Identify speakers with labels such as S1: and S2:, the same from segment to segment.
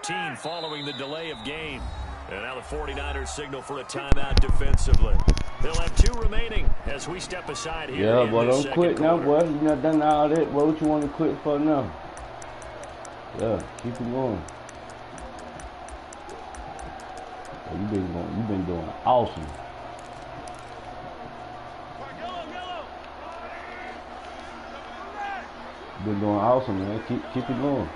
S1: 15 following the delay of game. And now the 49ers signal for a timeout defensively. They'll have 2 remaining as we step aside here.
S2: Yeah, boy, don't quit now, boy. You not done all that, boy. What you want to quit for now? Yeah, keep it going. Oh, you've been doing awesome. You've been doing awesome, man. Keep it going.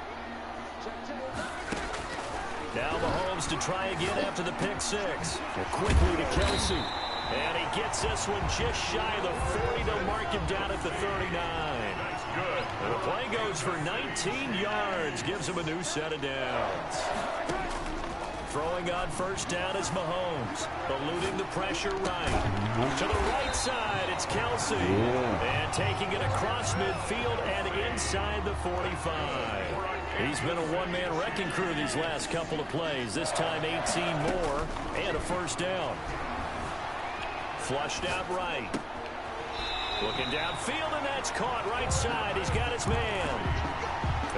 S1: Now Mahomes to try again after the pick 6. Quickly to Kelsey. And he gets this one just shy of the 40. They'll mark him down at the 39. That's good. And the play goes for 19 yards. Gives him a new set of downs. Throwing on first down is Mahomes. Eluding the pressure right. To the right side, it's Kelsey. And taking it across midfield and inside the 45. He's been a one-man wrecking crew these last couple of plays. This time 18 more and a first down. Flushed out right. Looking downfield, and that's caught right side. He's got his man.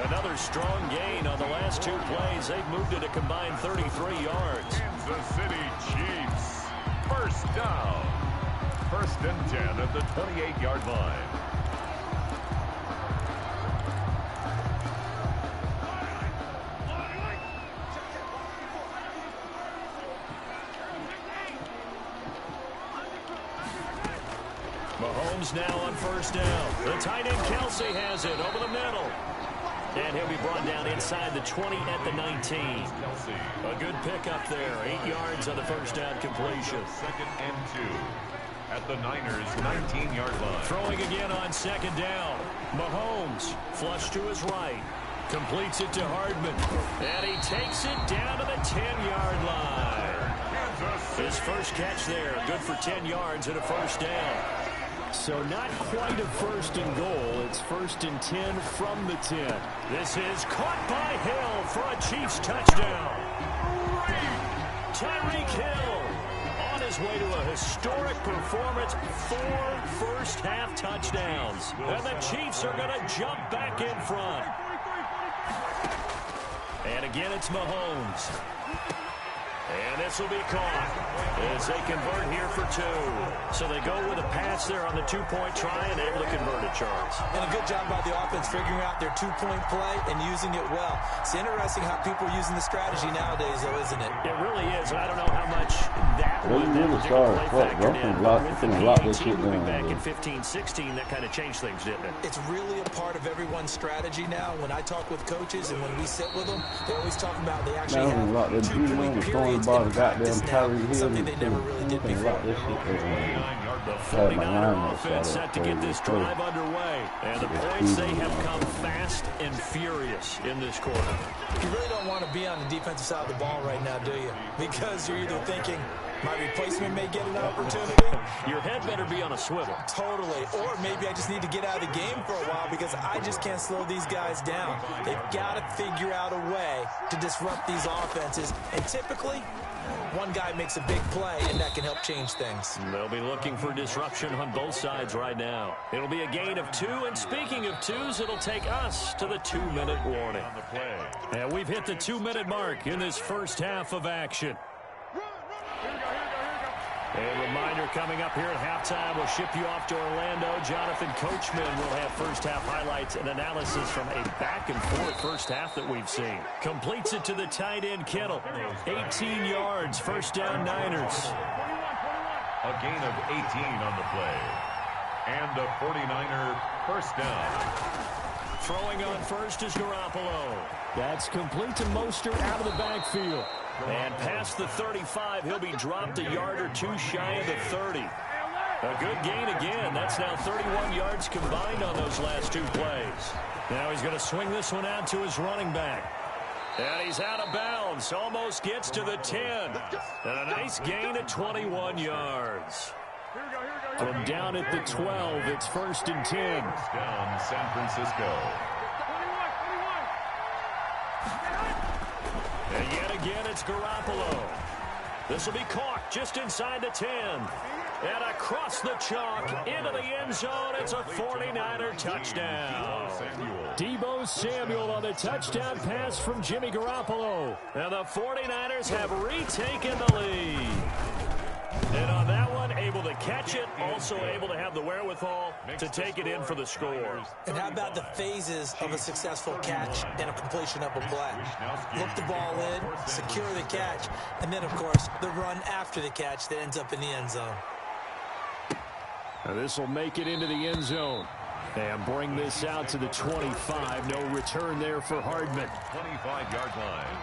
S1: Another strong gain on the last 2 plays. They've moved it a combined 33 yards.
S3: Kansas City Chiefs. First down. 1st and 10 at the 28-yard line.
S1: Mahomes now on first down. The tight end Kelsey has it over the middle. And he'll be brought down inside the 20 at the 19. A good pickup there. 8 yards on the first down completion.
S3: 2nd and 2 at the Niners' 19-yard line.
S1: Throwing again on 2nd down. Mahomes flush to his right. Completes it to Hardman. And he takes it down to the 10-yard line. His first catch there. Good for 10 yards and a first down. So not quite a 1st and goal. It's 1st and 10 from the 10. This is caught by Hill for a Chiefs touchdown. Tyreek Hill on his way to a historic performance. 4 first-half touchdowns. And the Chiefs are going to jump back in front. And again, it's Mahomes. And this will be caught as they convert here for 2. So they go with a pass there on the 2-point try and able to convert it, Charles.
S4: And a good job by the offense figuring out their 2-point play and using it well. It's interesting how people are using the strategy nowadays, though, isn't it?
S1: It really is. And I don't know how much that
S2: Well,
S1: would
S2: really
S1: particular play
S2: sorry.
S1: factored in. With the
S2: this
S1: PAT
S2: shit
S1: moving
S2: down,
S1: back in
S2: man.
S1: 15-16, that kind of changed things, didn't it?
S4: It's really a part of everyone's strategy now. When I talk with coaches and when we sit with them, they always talk about they actually have 2-point periods in practice now, something they never really did before.
S1: The 49er offense set to get this drive underway. And the points, they have come fast and furious in this quarter.
S4: You really don't want to be on the defensive side of the ball right now, do you? Because you're either thinking, my replacement may get an opportunity.
S1: Your head better be on a swivel.
S4: Totally. Or maybe I just need to get out of the game for a while because I just can't slow these guys down. They've got to figure out a way to disrupt these offenses. And typically, one guy makes a big play, and that can help change things.
S1: They'll be looking for disruption on both sides right now. It'll be a gain of 2, and speaking of 2s, it'll take us to the 2-minute warning. And we've hit the 2-minute mark in this first half of action. A reminder coming up here at halftime, we'll ship you off to Orlando. Jonathan Coachman will have first-half highlights and analysis from a back-and-forth first half that we've seen. Completes it to the tight end, Kittle. 18 yards, first down, Niners.
S3: A gain of 18 on the play. And a 49er first down.
S1: Throwing on first is Garoppolo. That's complete to Mostert out of the backfield. And past the 35, he'll be dropped a yard or 2 shy of the 30. A good gain again. That's now 31 yards combined on those last 2 plays. Now he's going to swing this one out to his running back. And he's out of bounds. Almost gets to the 10. And a nice gain at 21 yards. From down at the 12, it's 1st and 10.
S3: Down San Francisco.
S1: And yet again, it's Garoppolo. This will be caught just inside the 10. And across the chalk, into the end zone, it's a 49er touchdown. Deebo Samuel on the touchdown pass from Jimmy Garoppolo. And the 49ers have retaken the lead. And on that one, able to catch it, also able to have the wherewithal to take it in for the score.
S4: And how about the phases of a successful catch and a completion of a play? Look the ball in, secure the catch, and then, of course, the run after the catch that ends up in the end zone.
S1: Now this will make it into the end zone. And bring this out to the 25. No return there for Hardman.
S3: 25-yard line.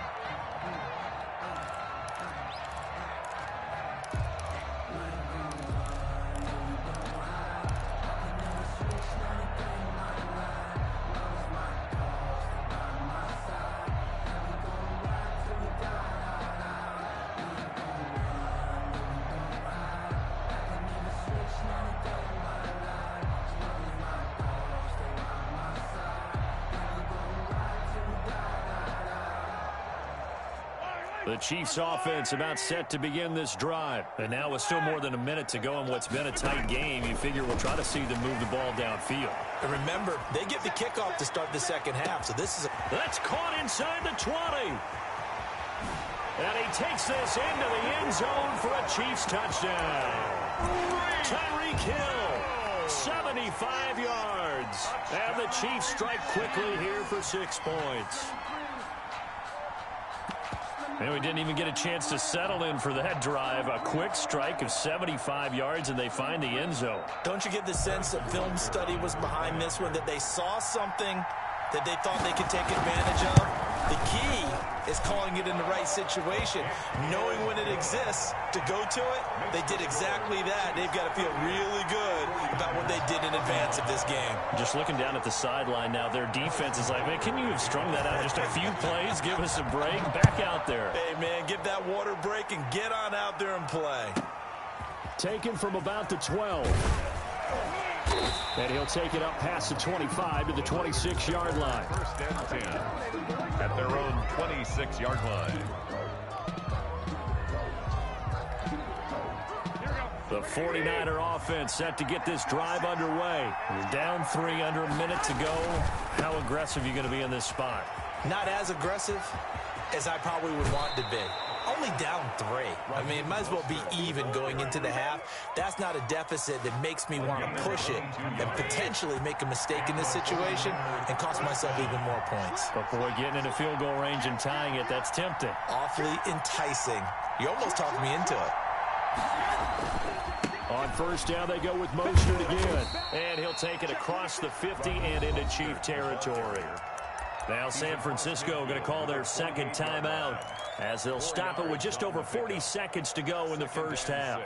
S1: The Chiefs offense about set to begin this drive. And now with still more than a minute to go in what's been a tight game, you figure we'll try to see them move the ball downfield.
S4: And remember, they get the kickoff to start the second half, so this is a...
S1: That's caught inside the 20. And he takes this into the end zone for a Chiefs touchdown. Tyreek Hill, 75 yards. And the Chiefs strike quickly here for 6 points. And we didn't even get a chance to settle in for that drive. A quick strike of 75 yards, and they find the end zone.
S4: Don't you get the sense that film study was behind this one, that they saw something that they thought they could take advantage of? The key is calling it in the right situation, knowing when it exists to go to it. They did exactly that. They've got to feel really good about what they did in advance of this game.
S1: Just looking down at the sideline now, their defense is like, man, can you have strung that out just a few plays? Give us a break. Back out there.
S4: Hey, man, give that water break and get on out there and play.
S1: Taken from about the 12. And he'll take it up past the 25 to the 26-yard line.
S3: First and 10 at their own 26-yard line.
S1: The 49er offense set to get this drive underway. You're down 3 under a minute to go. How aggressive are you going to be in this spot?
S4: Not as aggressive as I probably would want to be. Only down 3. I mean, it might as well be even going into the half. That's not a deficit that makes me want to push it and potentially make a mistake in this situation and cost myself even more points.
S1: But boy, getting into field goal range and tying it, that's tempting.
S4: Awfully enticing. You almost talked me into it.
S1: On first down, they go with Mostert again. And he'll take it across the 50 and into Chief territory. Now San Francisco going to call their second timeout as they'll stop it with just over 40 seconds to go in the first half.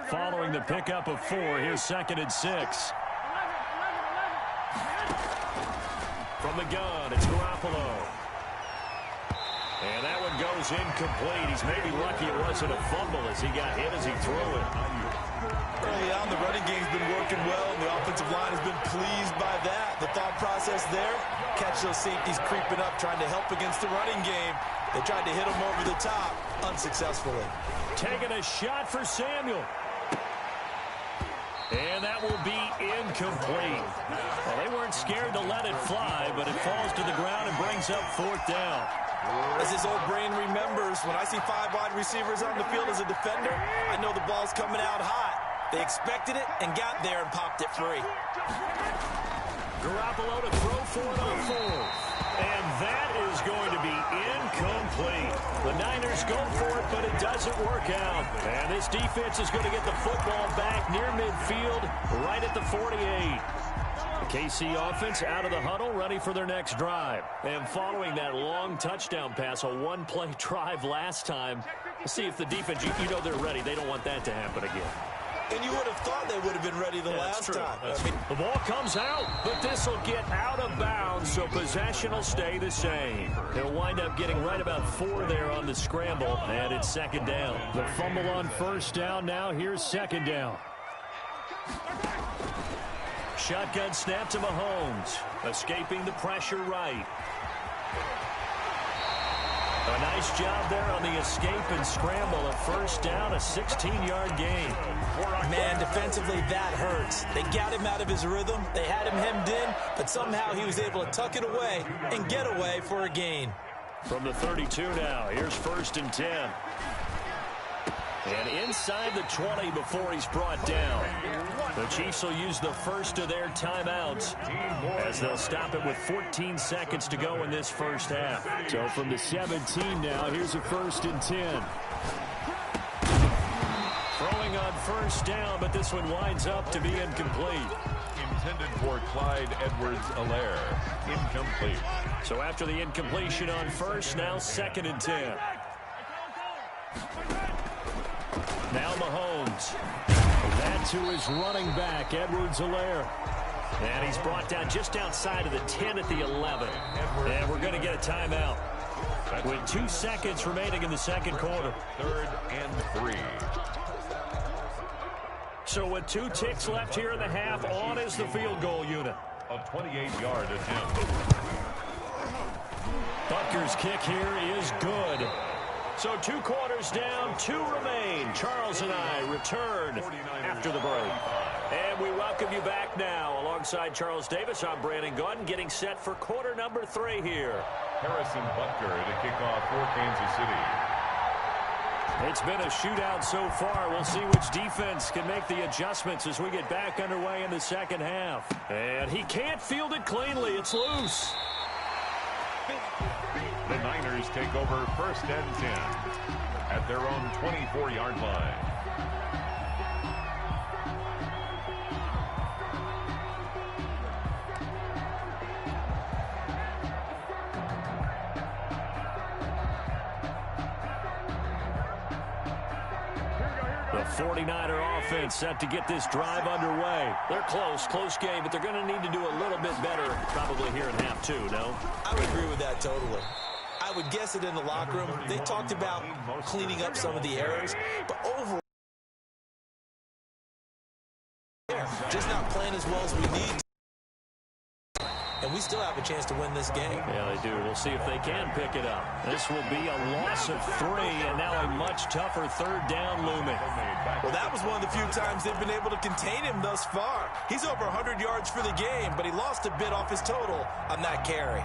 S1: Following the pickup of 4, here's 2nd and 6. From the gun, it's Garoppolo. And that one goes incomplete. He's maybe lucky it wasn't a fumble as he got hit as he threw it.
S4: Early on, the running game's been working well, and the offensive line has been pleased by that. The thought process there, catch those safeties creeping up, trying to help against the running game. They tried to hit him over the top, unsuccessfully.
S1: Taking a shot for Samuel. And that will be incomplete. Well, they weren't scared to let it fly, but it falls to the ground and brings up 4th down.
S4: As his old brain remembers, when I see 5 wide receivers on the field as a defender, I know the ball's coming out hot. They expected it and got there and popped it free.
S1: Garoppolo to throw for it on 4th. And that is going to be incomplete. The Niners go for it, but it doesn't work out. And this defense is going to get the football back near midfield, right at the 48. The KC offense out of the huddle, ready for their next drive. And following that long touchdown pass, a one-play drive last time, let's see if the defense, you know they're ready. They don't want that to happen again.
S4: And you would have thought they would have been ready the last time.
S1: The ball comes out, but this will get out of bounds, so possession will stay the same. They'll wind up getting right about 4 there on the scramble, and it's 2nd down. The fumble on 1st down, now here's 2nd down. Shotgun snap to Mahomes, escaping the pressure right. A nice job there on the escape and scramble. A first down, a 16-yard gain.
S4: Man, defensively, that hurts. They got him out of his rhythm. They had him hemmed in, but somehow he was able to tuck it away and get away for a gain.
S1: From the 32 now, here's 1st and 10. And inside the 20 before he's brought down. The Chiefs will use the first of their timeouts as they'll stop it with 14 seconds to go in this first half. So from the 17 now, here's a 1st and 10. Throwing on first down, but this one winds up to be incomplete.
S3: Intended for Clyde Edwards-Helaire. Incomplete.
S1: So after the incompletion on first, now 2nd and 10. Now Mahomes. That to his running back, Edwards-Helaire. And he's brought down just outside of the 10 at the 11. And we're going to get a timeout with 2 seconds remaining in the second quarter.
S3: 3rd and 3.
S1: So with 2 ticks left here in the half, on is the field goal unit.
S3: A 28-yard attempt.
S1: Butker's kick here is good. So 2 quarters down, 2 remain. Charles and I return after the break. And we welcome you back now. Alongside Charles Davis, I'm Brandon Gunn, getting set for quarter number 3 here.
S3: Harrison Butker to kick off for Kansas City.
S1: It's been a shootout so far. We'll see which defense can make the adjustments as we get back underway in the second half. And he can't field it cleanly. It's loose.
S3: The Niners take over 1st and 10 at their own 24-yard line.
S1: The 49er offense set to get this drive underway. They're close game, but they're going to need to do a little bit better probably here in half 2, no?
S4: I would agree with that totally. I would guess it in the locker room. They talked about cleaning up some of the errors, but overall, just not playing as well as we need. And we still have a chance to win this game.
S1: Yeah, they do. We'll see if they can pick it up. This will be a loss of 3, and now a much tougher 3rd down looming.
S4: Well, that was one of the few times they've been able to contain him thus far. He's over 100 yards for the game, but he lost a bit off his total on that carry.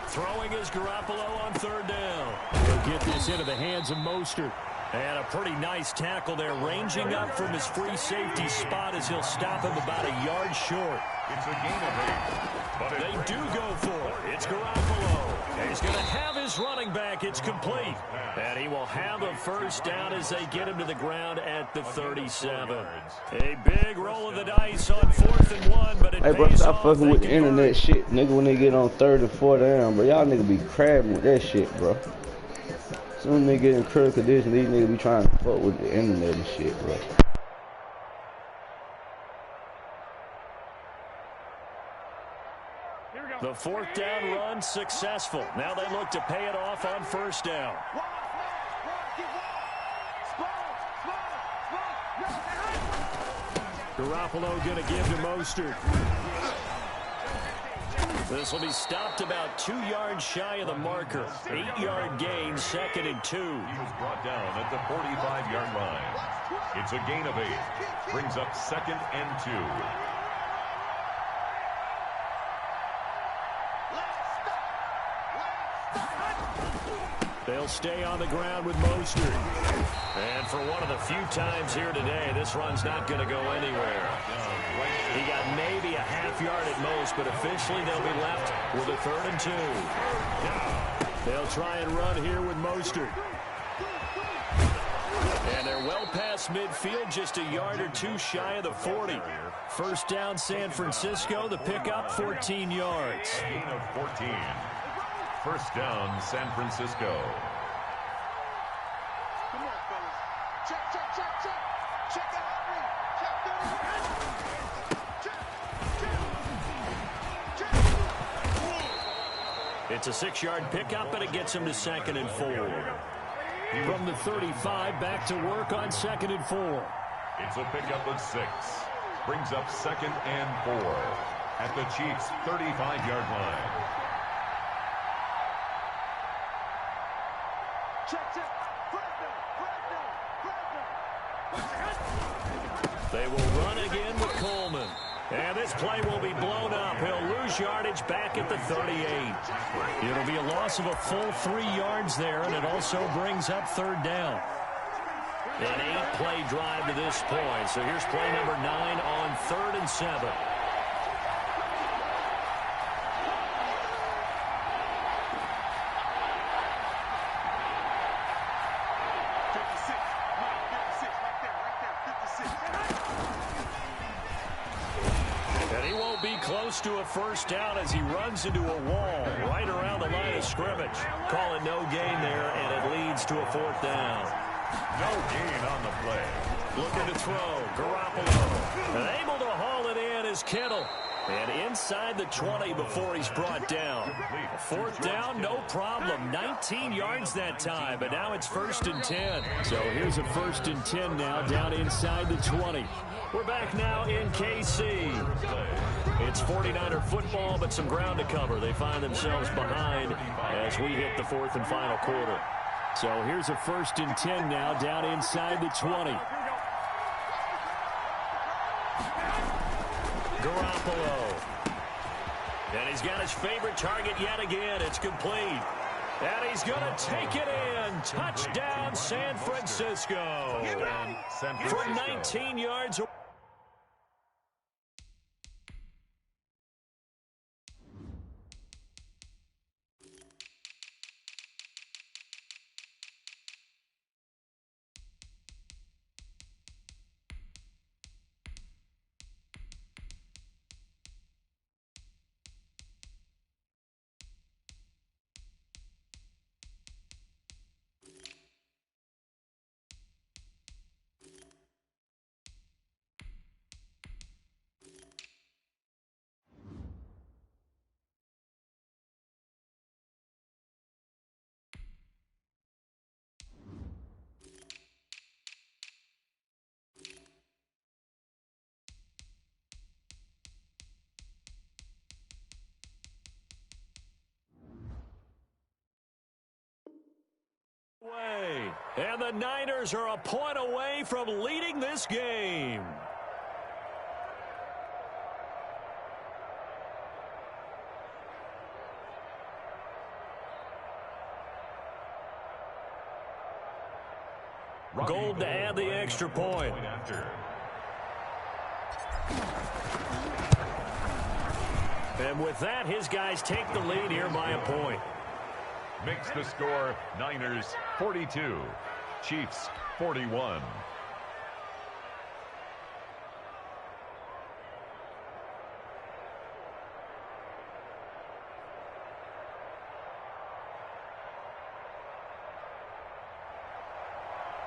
S1: Throwing is Garoppolo on 3rd down. He'll get this into the hands of Mostert. And a pretty nice tackle there, ranging up from his free safety spot as he'll stop him about a yard short.
S3: It's a gain of 8. But
S1: they do go for it. It's Garoppolo. He's going to have his running back. It's complete. And he will have a first down as they get him to the ground at the 37. A big roll of the dice on 4th and 1, but it
S2: Hey, bro,
S1: pays
S2: stop
S1: off.
S2: fucking with the internet shit, nigga, when they get on 3rd and 4th down, bro. Y'all nigga be crabbing with that shit, bro. Soon as they get in critical condition, these niggas be trying to fuck with the internet and shit, bro.
S1: The 4th down run successful. Now they look to pay it off on 1st down. Garoppolo going to give to Mostert. This will be stopped about 2 yards shy of the marker. 8-yard gain, 2nd and 2.
S3: he was brought down at the 45-yard line. It's a gain of 8. Brings up 2nd and 2.
S1: They'll stay on the ground with Mostert. And for one of the few times here today, this run's not going to go anywhere. He got maybe a half yard at most, but officially they'll be left with a 3rd and 2. They'll try and run here with Mostert. And they're well past midfield, just a yard or 2 shy of the 40. First down, San Francisco. The pickup, 14 yards.
S3: Gain of 14. First down, San Francisco.
S1: It's a 6-yard pickup, and it gets him to 2nd and 4.
S5: From the 35, back to work on 2nd and 4.
S3: It's a pickup of 6. Brings up 2nd and 4 at the Chiefs' 35-yard line.
S1: They will run again with Coleman. And this play will be blown up. He'll lose yardage back at the 38. It'll be a loss of a full 3 yards there, and it also brings up 3rd down. An 8-play drive to this point. So here's play number 9 on 3rd and 7. Close to a 1st down as he runs into a wall right around the line of scrimmage. Call it no gain there, and it leads to a 4th down.
S3: No gain on the play.
S1: Looking to throw. Garoppolo. And able to haul it in is Kittle. And inside the 20 before he's brought down. A 4th down, no problem. 19 yards that time, but now it's 1st and 10.
S5: So here's a 1st and 10 now down inside the 20.
S1: We're back now in KC. It's 49er football, but some ground to cover. They find themselves behind as we hit the 4th and final quarter.
S5: So here's a 1st and 10 now down inside the 20.
S1: Garoppolo. And he's got his favorite target yet again. It's complete. And he's going to take it in. Touchdown, San Francisco. From 19 yards away. And the Niners are a point away from leading this game. Gold to add the extra point. And with that, his guys take the lead here by a point.
S3: Makes the score Niners 42, Chiefs 41.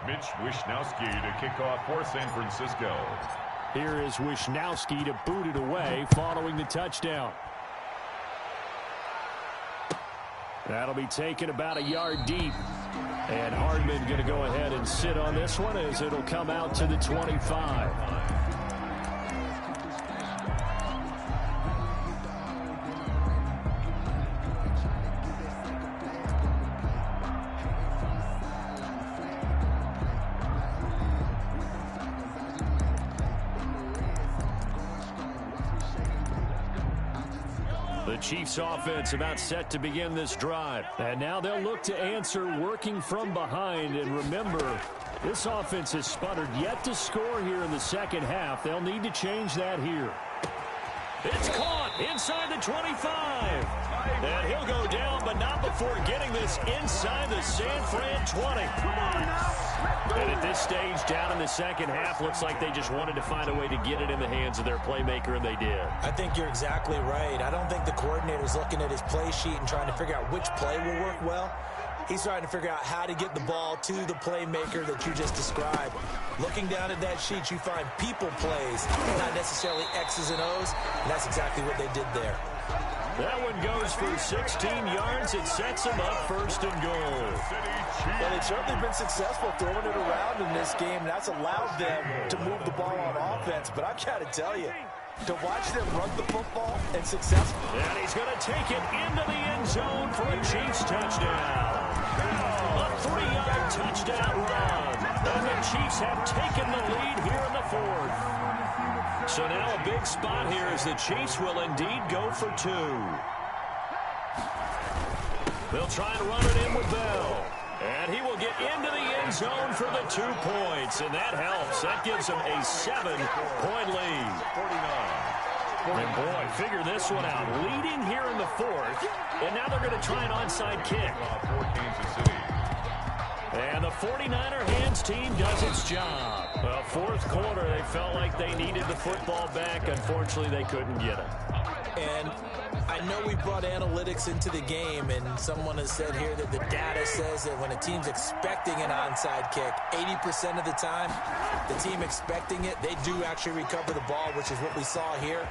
S3: Mitch Wishnowsky to kick off for San Francisco.
S5: Here is Wishnowsky to boot it away following the touchdown. That'll be taken about a yard deep. And Hardman going to go ahead and sit on this one as it'll come out to the 25. The Chiefs offense about set to begin this drive. And now they'll look to answer working from behind. And remember, this offense has sputtered yet to score here in the second half. They'll need to change that here.
S1: It's caught inside the 25. And he'll go down, but not before getting this inside the San Fran 20. And at this stage, down in the second half, looks like they just wanted to find a way to get it in the hands of their playmaker, and they did.
S4: I think you're exactly right. I don't think the coordinator's looking at his play sheet and trying to figure out which play will work well. He's trying to figure out how to get the ball to the playmaker that you just described. Looking down at that sheet, you find people plays, not necessarily X's and O's, and that's exactly what they did there.
S5: That one goes for 16 yards. It sets him up first and goal.
S4: Well, they've certainly been successful throwing it around in this game. That's allowed them to move the ball on offense. But I've got to tell you, to watch them run the football and successful.
S5: And he's going to take it into the end zone for a Chiefs touchdown. A 3-yard touchdown run. And the Chiefs have taken the lead here in the fourth. So now a big spot here as the Chiefs will indeed go for 2. They'll try and run it in with Bell. And he will get into the end zone for the 2 points. And that helps. That gives them a 7-point lead. 49. And boy, figure this one out. Leading here in the fourth. And now they're going to try an onside kick. And the 49er hands team does its job. Well, fourth quarter, they felt like they needed the football back. Unfortunately, they couldn't get it.
S4: And I know we brought analytics into the game, and someone has said here that the data says that when a team's expecting an onside kick, 80% of the time, the team expecting it, they do actually recover the ball, which is what we saw here.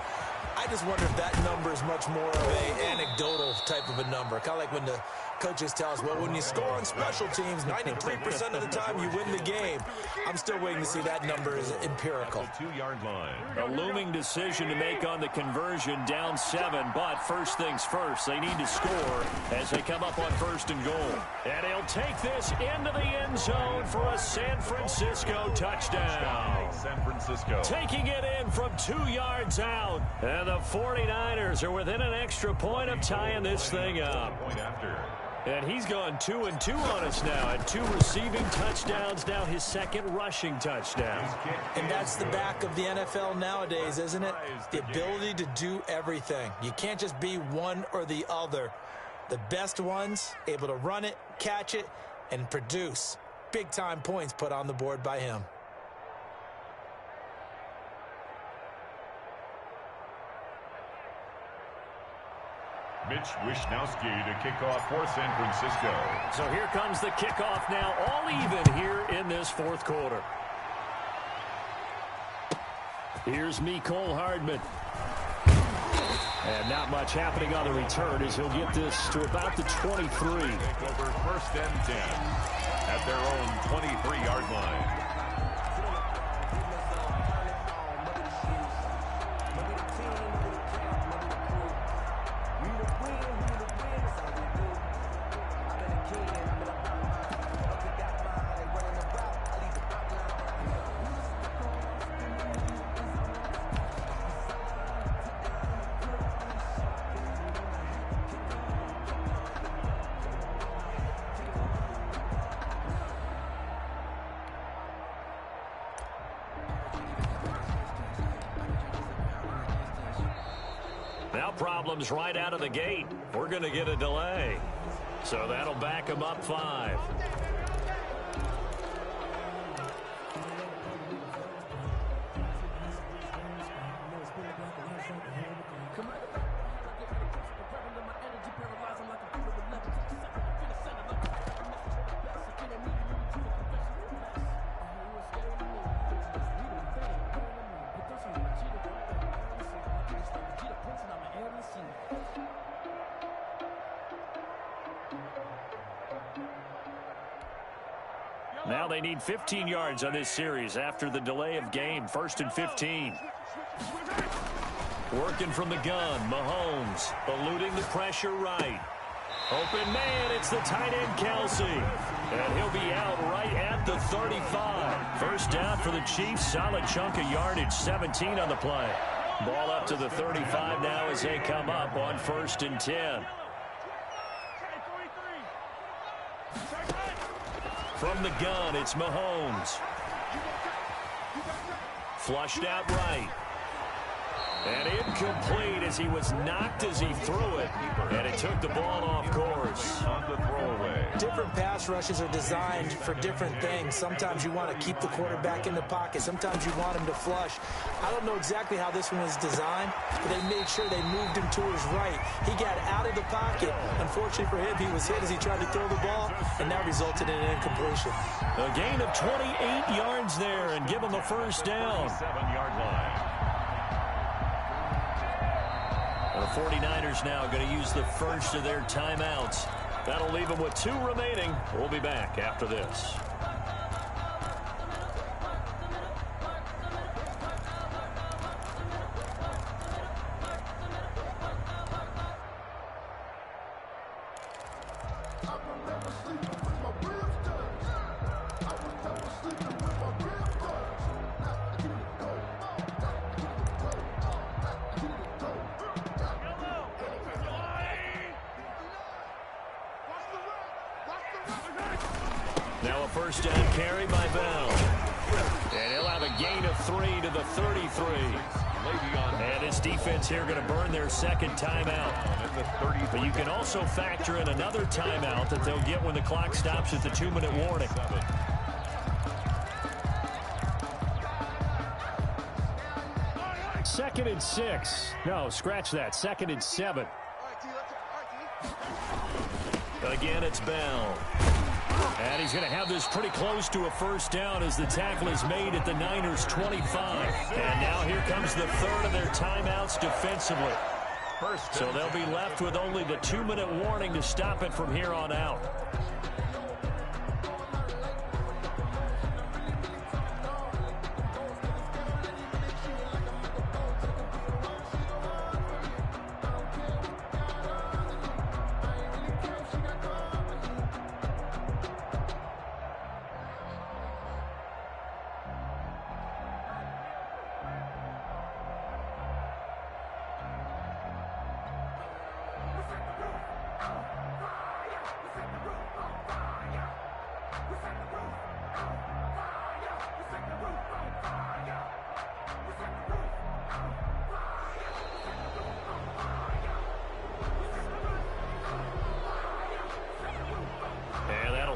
S4: I just wonder if that number is much more of an anecdotal type of a number. Kind of like when the coaches tell us, well, when you score on special teams, 93% of the time you win the game. I'm still waiting to see that number is empirical.
S3: 2-yard line.
S5: A looming decision to make on the conversion, down 7. But first things first, they need to score as they come up on first and goal. And he'll take this into the end zone for a San Francisco touchdown.
S3: San Francisco.
S5: Taking it in from 2 yards out. And the 49ers are within an extra point of tying this thing up.
S3: Point after.
S5: And he's gone 2-2 on us now at 2 receiving touchdowns, now his 2nd rushing touchdown.
S4: And that's the back of the NFL nowadays, isn't it? The ability to do everything. You can't just be one or the other. The best ones able to run it, catch it, and produce big-time points put on the board by him.
S3: Mitch Wishnowski to kick off for San Francisco.
S5: So here comes the kickoff now, all even here in this fourth quarter. Here's Mecole Hardman. And not much happening on the return as he'll get this to about the 23.
S3: Take over first and 10 at their own 23-yard line.
S5: Now problems right out of the gate. We're going to get a delay. So that'll back them up 5. Now they need 15 yards on this series after the delay of game. 1st and 15. Working from the gun, Mahomes eluding the pressure right. Open man, it's the tight end Kelsey. And he'll be out right at the 35. First down for the Chiefs, solid chunk of yardage, 17 on the play. Ball up to the 35 now as they come up on 1st and 10. From the gun, it's Mahomes. Flushed out right. And incomplete as he was knocked as he threw it. And it took the ball off course.
S3: On the throwaway.
S4: Different pass rushes are designed for different things. Sometimes you want to keep the quarterback in the pocket. Sometimes you want him to flush. I don't know exactly how this one was designed, but they made sure they moved him to his right. He got out of the pocket. Unfortunately for him, he was hit as he tried to throw the ball, and that resulted in an incompletion.
S5: A gain of 28 yards there and give him a first down.
S3: 7-yard line.
S5: The
S1: 49ers now going to use the first of their timeouts. That'll leave them with 2 remaining. We'll be back after this. Now a first down carry by Bell. And he'll have a gain of 3 to the 33. And his defense here going to burn their second timeout. But you can also factor in another timeout that they'll get when the clock stops at the 2-minute warning. Second and 6. No, scratch that. Second and 7. Again, it's Bell. And he's going to have this pretty close to a first down as the tackle is made at the Niners' 25. And now here comes the third of their timeouts defensively. So they'll be left with only the 2-minute warning to stop it from here on out.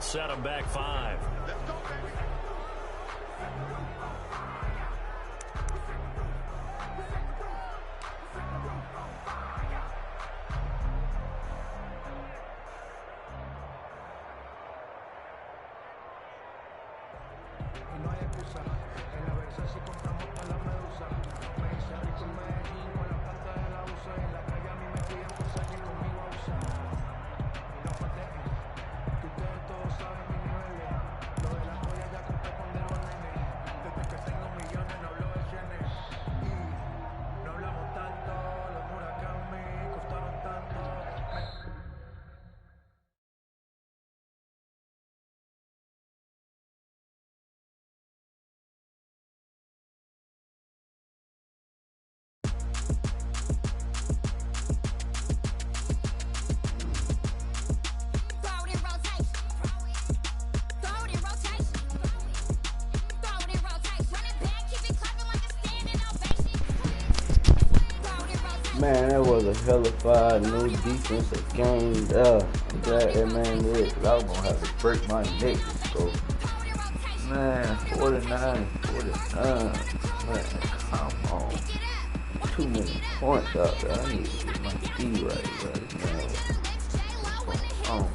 S1: Set him back 5.
S2: Man, that was a hellified new defensive game. I'm glad that man did, 'cause I was gonna have to break my neck. So, man, 49-49. Man, come on. Too many points out there. I need to get my key right now. Come on.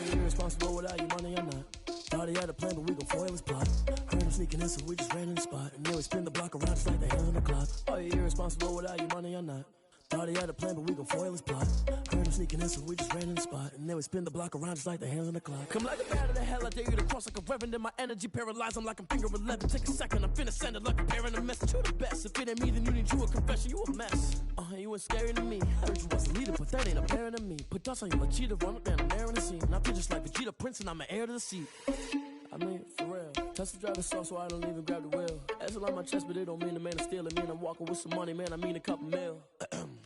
S6: you irresponsible without your money or not? Thought he had a plan, but we gon' foil his plot. Heard him sneaking in, so we just ran in the spot. And then we spin the block around just like the hands on the clock. Are you irresponsible without your money or not? Thought he had a plan, but we gon' foil his plot. Heard him sneaking in, so we just ran in the spot. And then we spin the block around just like the hands on the clock. Come like a bat of the hell, I dare you to cross like a reverend. And my energy paralyzed, I'm like I'm finger 11. Take a second, I'm finna send it like a parent a message. You the best, if it ain't me, then you need you a confession. You a mess, you ain't scary to me. Heard you was a leader, but that ain't apparent to me. Put dust on you like cheetah, run up down the air in the scene. I feel just like Vegeta Prince, and I'm an heir to the seat. I mean, for real. Touch the driver's soft, so I don't even grab the wheel. Asshole on my chest, but it don't mean the man is stealing. Mean I'm walking with some money, man, I mean a couple mil.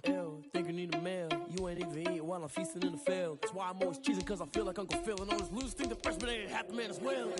S6: Ew, think you need a meal. You ain't even eating while I'm feasting in the field. That's why I'm always cheesing, cause I feel like Uncle Phil. And all this losers think the freshman ain't half the man as well.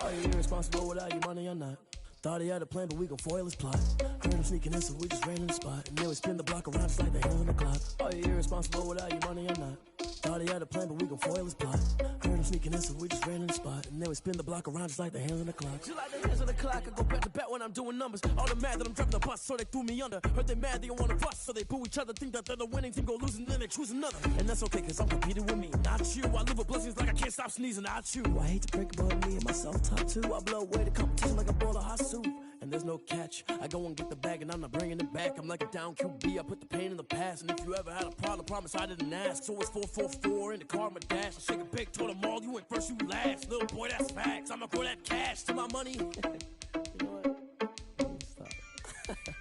S6: Are you irresponsible without your money or not? Thought he had a plan, but we gon' foil his plot. Heard him sneaking in, so we just ran in the spot. And then we spin the block around just like the hands on the clock. Are you irresponsible without your money or not? Thought he had a plan, but we gon' foil his plot. Heard him sneaking in, so we just ran in the spot. And then we spin the block around just like the hands on the clock. Just like the hands on the clock, I go back to back when I'm doing numbers. All the mad that I'm driving the bus, so they threw me under. Heard they mad, they don't wanna bust, so they boo each other. Think that they're the winning team, go losing, then they choose another. And that's okay, cause I'm competing with me, not you. I live with blessings like I can't stop sneezing, not you. I hate to break about me and my self-talk too. I blow away the competition like a bowl of hot soup. And there's no catch. I go and get the bag and I'm not bringing it back. I'm like a down QB, I put the pain in the past. And if you ever had a problem, promise I didn't ask. So it's 444 in the car, my dash. I shake a big, told them all, you went first, you last. Little boy, that's facts. I'ma throw that cash to my money. You know what? Stop it.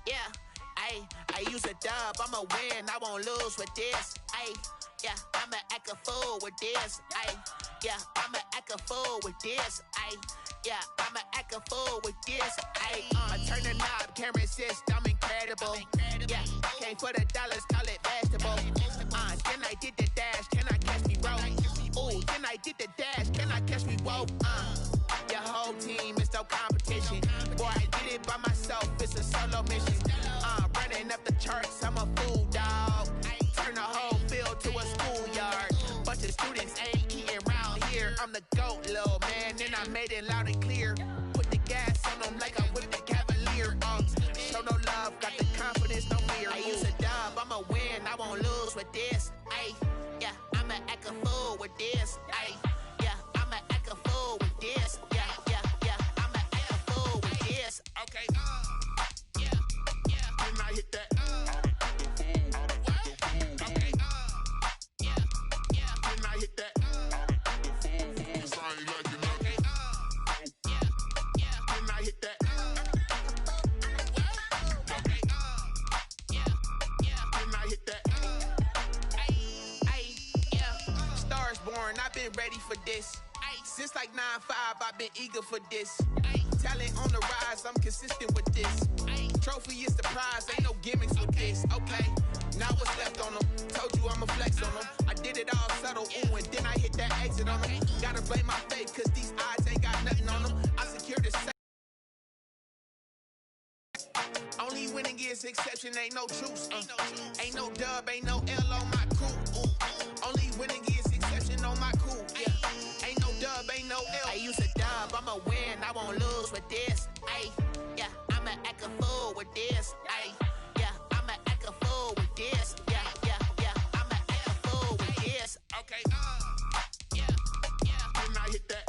S7: Yeah, I use a dub, I'ma win, I won't lose with this. Yeah, I'ma act a fool with this. Yeah, I'ma act a fool with this. Yeah, I'ma act a fool with this. I turn the knob, camera assist, I'm incredible. Yeah, came for the dollars, call it vegetable. Then I did the dash, can I catch me roll? Ooh, then I did the dash, can I catch me roll? Your whole team is no competition. Boy, I did it by myself, it's a solo mission. Running up the charts, I'm a fool, dog. Turn the whole field to a schoolyard. Bunch of students ain't eating round here. I'm the GOAT, little man, and I made it loud and clear. Put the gas on them like I whipped the Cavalier. Show no love, got the confidence, no fear. I use a dub, I'ma win, I won't lose with this. Yeah, I'ma act a fool with this. Yeah, I'ma act a fool with this. Yeah, I'ma act a fool with this. Okay. Yeah. Then I hit that. I've been ready for this. Since like 9-5, I've been eager for this. Talent on the rise, I'm consistent with this. Trophy is the prize, ain't no gimmicks with this. Okay, now what's left on them? Told you I'ma flex on them. I did it all subtle, ooh, and then I hit that exit on them. Gotta blame my faith, cause these odds ain't got nothing on them. I secured the safe. Only winning is exception, ain't no truce. Ain't no dub, ain't no L on my crew. Only winning is exception on my crew. Yeah, ain't no dub, ain't no L. I use a dub, I'ma win, I won't lose with this. Yeah, I'ma act a fool with this. Yeah, I'ma act a fool with this. Yeah, I'ma act a fool with this. Okay. Yeah. Then I hit that.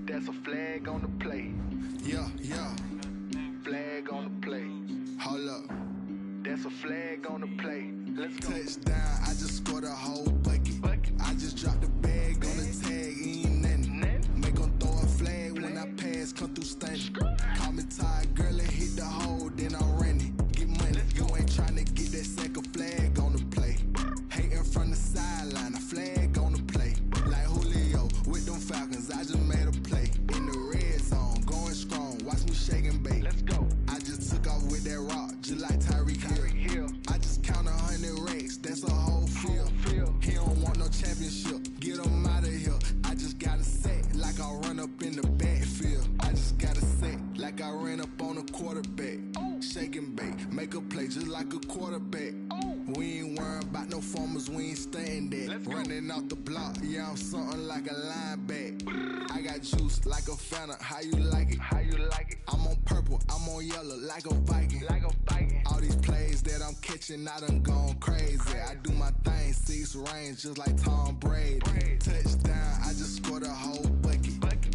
S7: That's a flag on the play. Yeah. Flag on the play. Hold up. That's a flag on the play. Let's go. Touchdown, I just scored a whole bucket. I just dropped the bag on the tag, ain't nothing. Make them throw a flag when I pass, come through
S8: stunning. Call me tired, girl, and hit the hole, then I'm running. Get money, you ain't tryna get that second flag on the play. Hating from the sideline, a flag on the play. Like Julio with them Falcons, I just made a play. In the red zone, going strong, watch me shake and bake. Let's go. I just took off with that rock, just like Tyreek Hill. I just count 100 racks, that's a whole field. He don't want no championship, get him out of here. I just gotta set like I run up in the backfield. I just gotta set like I ran up on a quarterback. Shake and bake, make a play just like a quarterback. We ain't worrying about no formers, we ain't staying there. Running off the block, yeah, I'm something like a linebacker. I got juice like a Fanta, how you like it? I'm on purple, I'm on yellow like a Viking. All these plays that I'm catching, I done gone crazy. I do my thing, 6 range just like Tom Brady. Touchdown, I just scored a whole bucket.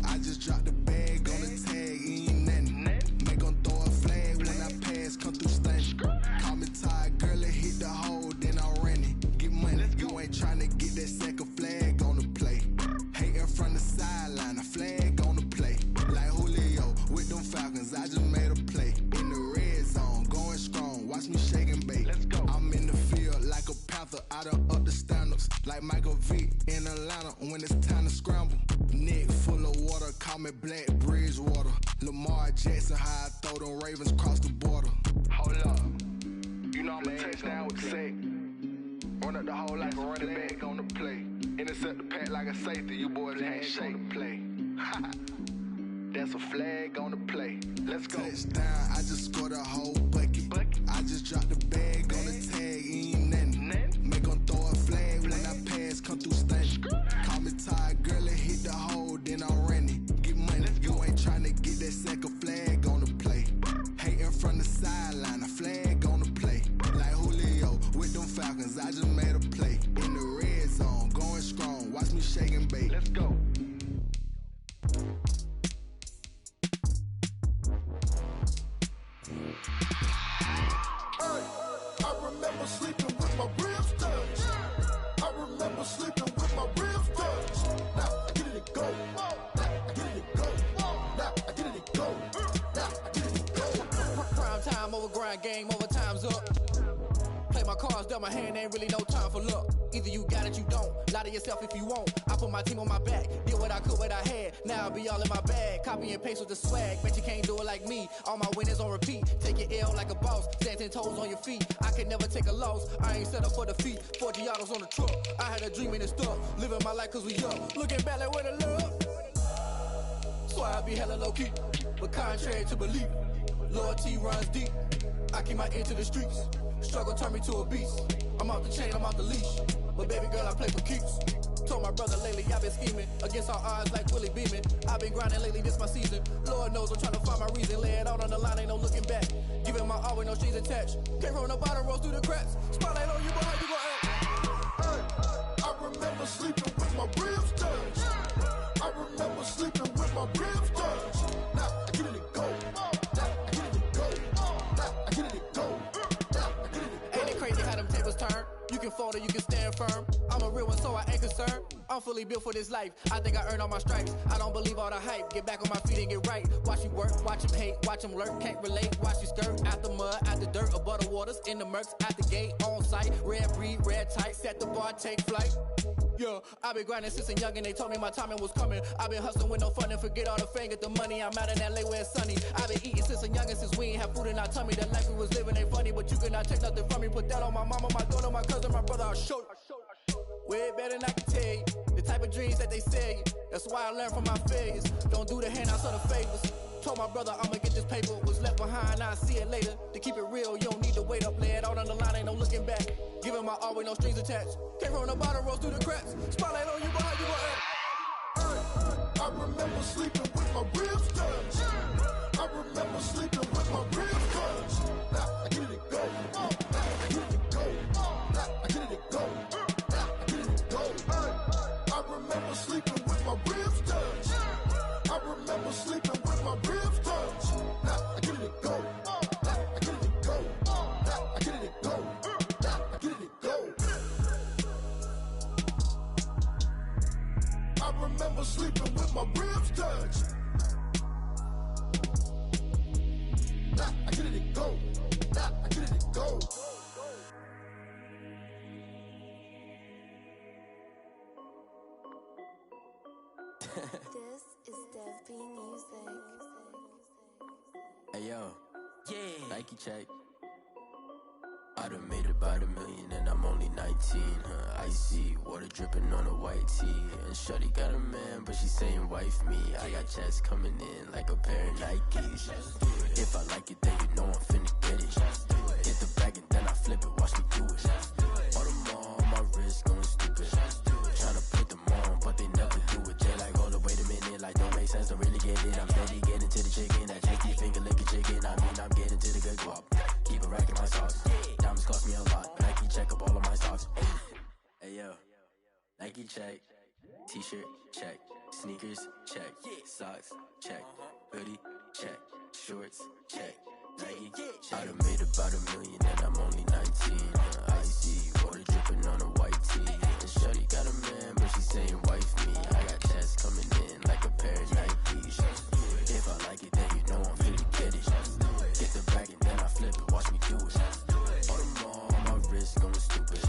S8: I just dropped the bag on the tag, ain't nothing. Make 'em throw a flag when I pass, come through stunning. Call me tired, girl, and hit the hole, then I'm running. Get money, you ain't tryna get that second flag on the play. Hating from the sideline, a flag on the play. Like Julio with them Falcons, I just made a play. In the red zone, going strong, watch me shake and bake. I'm in the field like a Panther, I done up the standards. Like Michael Vick in Atlanta when it's time to scramble. Neck full of water, call me Black Bridgewater. Lamar Jackson, how I throw them Ravens across the border. Hold up, you know I'm a touchdown with the sack. Run up the hole like a running back on the play. Intercept the pack like a safety, you boys ain't shake the play. That's a flag on the play. Let's go. Touchdown, I just scored a whole bucket. I just dropped the bag on the tag, ain't nothing. Make 'em throw a flag when I pass, come through stunning. Call me tired, girl, and hit the hole, then I'm running. Get money, you ain't tryna get that second flag on the play. Hating from the sideline, a flag on the play. Like Julio with them Falcons, I just made a play. In the red zone, going strong, watch me shake and bake. Let's go.
S9: I remember sleeping with my ribs touched. I remember sleeping with my ribs touched. Now I get it to go. Now I get it to go. Now I get it to go. Now I get it to go.
S10: Prime time over grind game, over time's up. Play my cards, dealt my hand, ain't really no time for luck. Either you got it, you don't. Lie to yourself if you won't. I put my team on my back, did what I could, what I had. Now I be all in my bag, copy and paste with the swag. Bet you can't do it like me. All my winners on repeat. Take your L like a boss, stand 10 toes on your feet. I can never take a loss. I ain't set up for defeat. 40 autos on the truck. I had a dream and it's stuck. Living my life cause we young. Looking back like where the love. So I be hella low key, but contrary to belief, loyalty runs deep. I keep my ear to the streets. Struggle turned me to a beast. I'm off the chain, I'm off the leash. But baby girl, I play for keeps. Told my brother lately, I've been scheming against all odds like Willie Beeman. I've been grinding lately, this my season. Lord knows I'm trying to find my reason. Lay it out on the line, ain't no looking back. Giving my all with no strings attached. Came from the bottom, rose through the cracks. Spotlight on you, boy, how you gon' act?
S9: I remember sleeping with my ribs touched. I remember sleeping with my ribs touched. Now I get it to go. Now I get it to go. Now I get it to go. Now I get it to go.
S10: Ain't it crazy how them tables turn? You can fold or you can stand firm. I'm a real one, so I ain't concerned. I'm fully built for this life. I think I earned all my stripes. I don't believe all the hype. Get back on my feet and get right. Watch you work, watch him hate, watch him lurk. Can't relate, watch you skirt. Out the mud, out the dirt, above the waters, in the murks, out the gate, on site. Red breed, red tight, set the bar, take flight. Yeah, I been grinding since a young and they told me my timing was coming. I been hustling with no fun and forget all the fame, get the money. I'm out in LA where it's sunny. I been eating since a young and since we ain't have food in our tummy. The life we was living ain't funny, but you cannot take nothing from me. Put that on my mama, my daughter, my cousin, my brother, I'll show you. Way better than I can tell you. The type of dreams that they sell you. That's why I learned from my failures. Don't do the handouts or the favors. Told my brother I'ma get this paper. Was left behind, I'll see it later. To keep it real, you don't need to wait up. Lay it out on the line, ain't no looking back. Giving my all with no strings attached. Came from the bottom, rose through the cracks. Spotlight on you, boy, how you gon' act?
S9: I remember sleeping with my ribs touched. I remember sleeping with my ribs touched. Now I get it to go. Now I get it to go. Now I get it to go. Now I get it to go. I remember sleeping with my ribs touched. I remember sleeping with my ribs touched. Now I get it to go. Now I get it to go. Now I get it to go. Now I get it to go. I remember sleeping with my ribs touched.
S11: Hey yo, yeah. Nike check. I done made about $1 million and I'm only 19. Icy water dripping on a white tee. And shorty got a man, but she saying wife me. I got checks coming in like a pair of Nikes. If I like it, then you know I'm finna get it. Get the bag and then I flip it, watch me do it. All them on my wrist going stupid. Tryna put them on, but they never do it. They like, hold up, wait a minute, like don't make sense, don't really get it. I'm steady getting to the chicken, that tasty finger licking chicken. I mean, I'm getting to the good guap. Keep a rack in my sauce. Diamonds cost me a lot. Nike check up all of my stocks. Hey yo, Nike check. T-shirt check. Sneakers check. Socks check. Hoodie check. Shorts check. Nike check. I done made about $1 million and I'm only 19. Icy water dripping on a white tee. And shorty got a man, but she saying wife me. I got checks coming in like a pair of Nikes. If I like it, then you know I'm finna get it. Get the bag and then I flip it, watch me do it. All them on my wrist going stupid.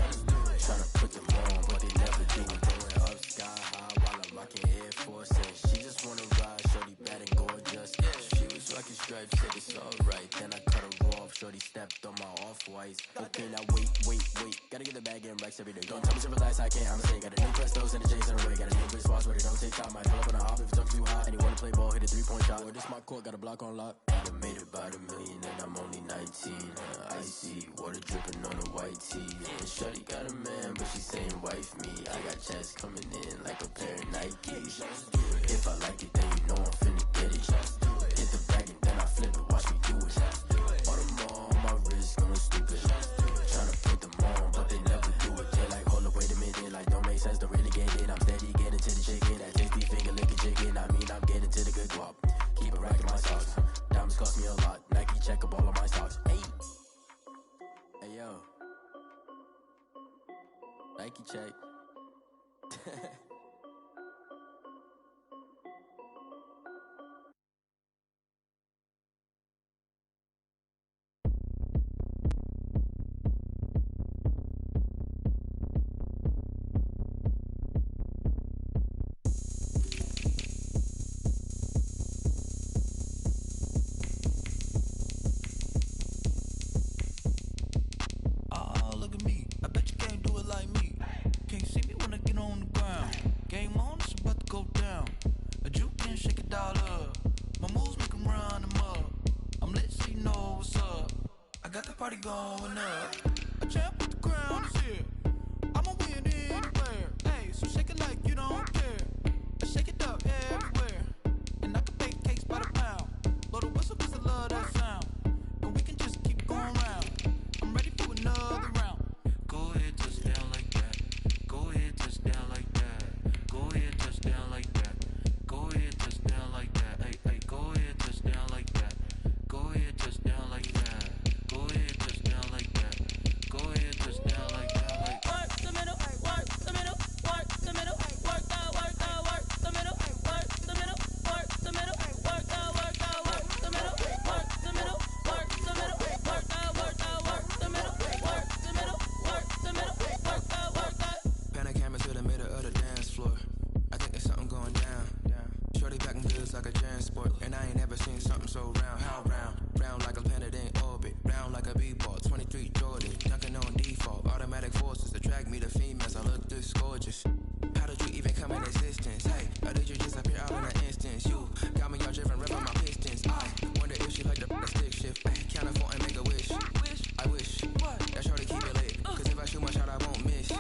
S11: Tryna put them on, but they never do it. Going up sky high while I'm rocking Air Force. And she just wanna ride, shorty bad and gorgeous. She was rocking stripes, said it's alright. Then I cut her off, shorty stepped on my off-whites. Okay, now wait. Gotta get the bag and racks every day. Don't tell me to relax, I can't, I'm saying. Got a new Prestos and a J's on the way. Got a new bitch boss, but it don't take time. Might pull up on a hop if it's up too hot. And you wanna play ball, hit a 3-point shot. Or this my court, got a block on lock. I done made about $1 million and I'm only 19. Icy water dripping on a white tee. And shorty got a man, but she saying wife me. I got checks coming in like a pair of Nikes. If I like it, then you know I'm finna get it. Get the bag and then I flip it, watch me do it. All them on my wrist going stupid. Tryna put them on, but they never do it. They like, hold up, wait a minute, like don't make sense, don't really get it. I'm steady getting to the chicken, that tasty finger licking chicken. I mean, I'm getting to the good guap. Keep a rack in my socks. Diamonds cost me a lot. Nike check up all of my stocks. Hey yo, Nike check.
S12: Oh, look at me. I bet you can't do it like me. Can't see me when I get on the ground. Game on, it's about to go down. A juke and shake it all up. My moves make 'em run them up. I'm lit so you know what's up. I got the party going up. A champ with the crown is here. I'ma win anywhere. Hey, so shake it like you don't care. I shake it up everywhere. And I can bake cakes by the pound. Blow the whistle 'cause I love that sound. And we can just keep going round. I'm ready for another round. Go ahead, touch down like that. Go ahead, touch down like that. Go ahead, touch down like that. Go ahead, touch down like that. Hey, go ahead, touch down like that. Go ahead, touch down like that. Go ahead, touch down like that. Go ahead, touch down like that. Work the middle, work the middle, work the middle, work the middle, work the middle, work the middle, work the middle, work the middle, work the middle, work the middle, work the middle, work the middle. Pan a camera to the middle of the dance floor. I think there's something going down. Shorty back and goods like a transport. And I ain't never seen something so round. How round? Round like a planet in orbit. Round like a b-ball. 23 Jordan. Dunking on default. Automatic forces attract me to females. I look this gorgeous. How did you even come in existence? Hey, or did you just appear all in an instance? You got me all driven, ripping my pistons. I wonder if she like the stick shift. Can't afford and make a wish. I wish that shorty keep it lit. 'Cause if I shoot my shot, I won't miss.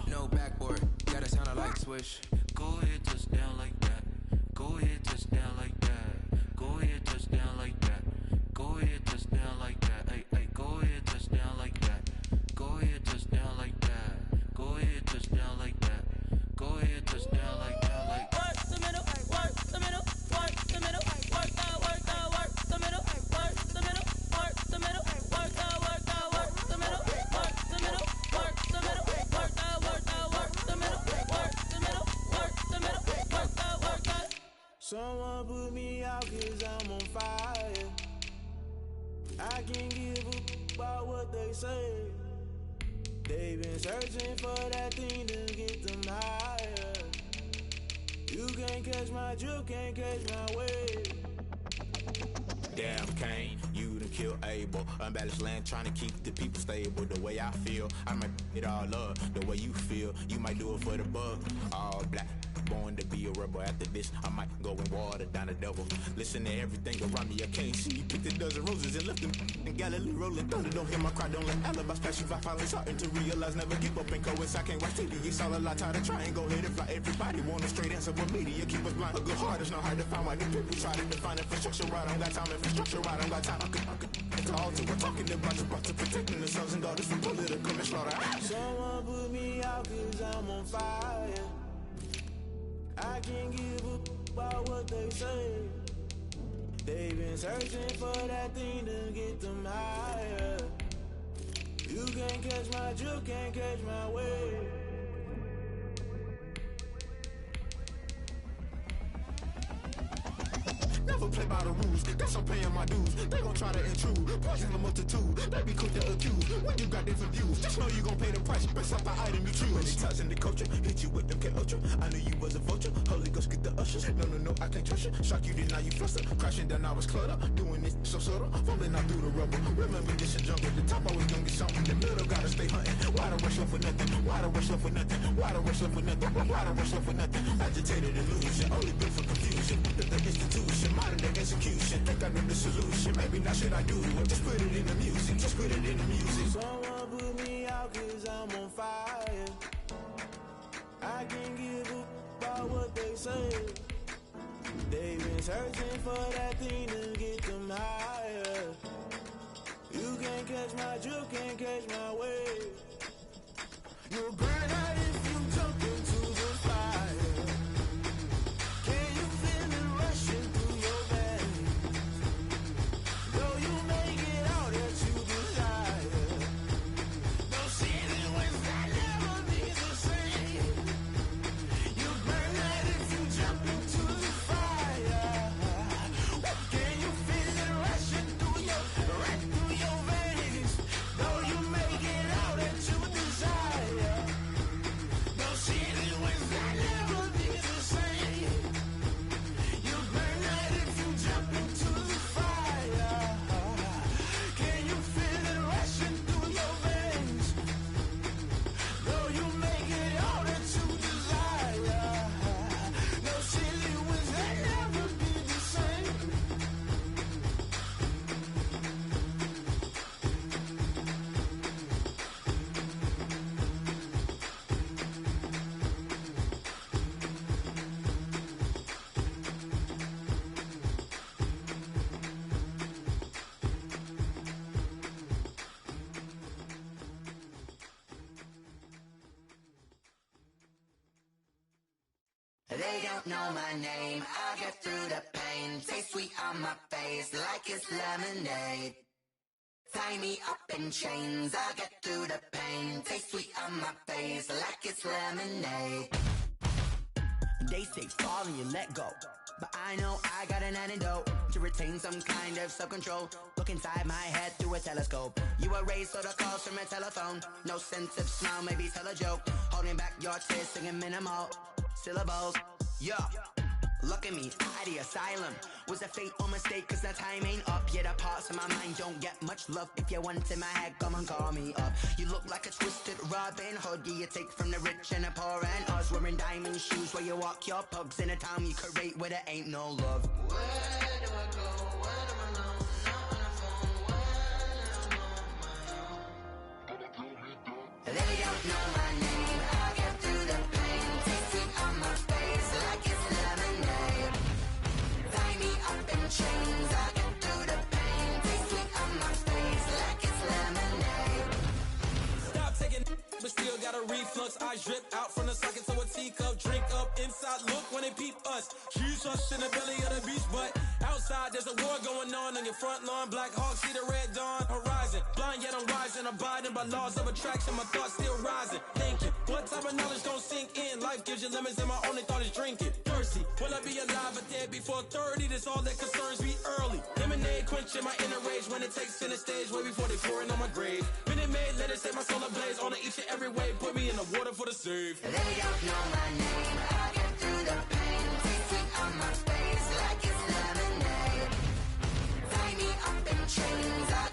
S12: No backboard, gotta sound like swish. Go ahead, touch down like that. Go ahead, touch down like that. Go ahead, touch down like that. Go ahead, touch down like that. Hey, go ahead, touch down like that. Go ahead, touch down like that. Go ahead, touch down like that. Go ahead, touch down like that. Work the middle, work the middle, work the middle, work the middle, work the middle, work the middle, work the middle, work the middle, work the middle, work the middle, work the middle, work the middle, work the. Someone put me out 'cause I'm on fire. I can't give a about what they say. They've been searching for that thing to get them higher. You can't catch my drift, can't catch my wave.
S13: Damn, Kane, you ill able. Unbalanced land trying to keep the people stable. The way I feel, I might it all up. The way you feel, you might do it for the bug. All black, born to be a rebel. After this, I might go and water down the devil. Listen to everything around me, I can't see. Picked a dozen roses and left them in Galilee rolling thunder. Don't hear my cry, don't let alibis pass you by. Finally starting to realize, never give up and coincide. Can't watch TV, it's all a lot. Tired of trying, go ahead and fly. Everybody want a straight answer, but media keep us blind. A good heart is not hard to find. Why the people try to define infrastructure right? I don't got time, infrastructure right? I don't got time. I could call to. We're talking about to protecting the sons and daughters from political and slaughter.
S14: Someone put me out 'cause I'm on fire. I can't give up about what they say. They've been searching for that thing to get them higher. You can't catch my drift, can't catch my wave.
S13: Never play by the rules, guess I'm paying my dues. They gon' try to intrude, poison the multitude. They be quick to accuse, when you got different views. Just know you gon' pay the price, best up the item you choose. Many times in the culture, hit you with them K-Ultra. I knew you was a vulture, Holy Ghost get the ushers. No, I can't trust you. Shock you, then now you fluster. Crashing down, I was cluttered. Doing this so subtle, fumbling out through the rubble. Remember this and jungle, the top always gonna get something. The middle gotta stay hunting. Why the rush up for nothing? Why the rush up for nothing? Why the rush up for nothing? Why the rush up for nothing? Agitated illusion, only built for confusion. The institution, modern day execution. Think I know the solution. Maybe not should I do it? Just put it in the music. Just put it in the music.
S14: Someone put me out 'cause I'm on fire. I can't give up about what they say. They've been searching for that thing to get them higher. You can't catch my drift, can't catch my wave. You'll burn out if you jump into the fire. Can you feel it rushing through your veins? Though you make it out that you desire. Don't see it when that never be the same. You burn out if you jump into the fire. Can you feel it rushing through your veins? Though you make it out that you desire. Don't see it when that never be the same. You burn out if you jump into the fire. Can you feel it rushing through your veins? Though you make it all that you desire. No silly winds that never be the same.
S15: They don't know my name, I get through the pain. Taste sweet on my face like it's lemonade. Tie me up in chains, I get through the pain. Taste sweet on my face like it's lemonade.
S16: They say fall and you let go, but I know I got an antidote to retain some kind of self-control. Look inside my head through a telescope. You erase all the calls from a telephone. No sense of smile, maybe tell a joke. Holding back your tears, singing minimal syllables. Yeah, look at me, out the asylum. Was a fate or mistake, 'cause the time ain't up. Yeah, the parts of my mind don't get much love. If you want in my head, come and call me up. You look like a twisted Robin Hood. Yeah, you take from the rich and the poor and us. Wearing diamond shoes where you walk your pugs in a town you create where there ain't no love.
S15: Where do I go? Where do I know? Not on the phone. When I'm on my own.
S16: They don't know my name, I get through the pain. Taste sweet on my face like it's lemonade. Tie me up in chains, I get through the pain. Taste sweet on my face like it's lemonade.
S4: Stop taking but still got a reflux. I drip out from the socket to a teacup. Drink up inside, look when they peep us. Choose us in the belly of the beach, but outside there's a war going on your front lawn. Black Hawk, see the red dawn horizon. Blind yet I'm rising, abiding by laws of attraction. My thoughts still rising, thinking what type of knowledge don't sink in? Life gives you lemons and my only thought is drinking. Thirsty, will I be alive or dead before 30? That's all that concerns me early. Lemonade quenching my inner rage when it takes center stage way before they pouring on my grave. Minute Maid, let it set my soul ablaze on each and every way. Put me in the water for the save.
S16: They don't know my name, I get through the pain. Taste sweet on my face like it's lemonade. Tie me up in chains, I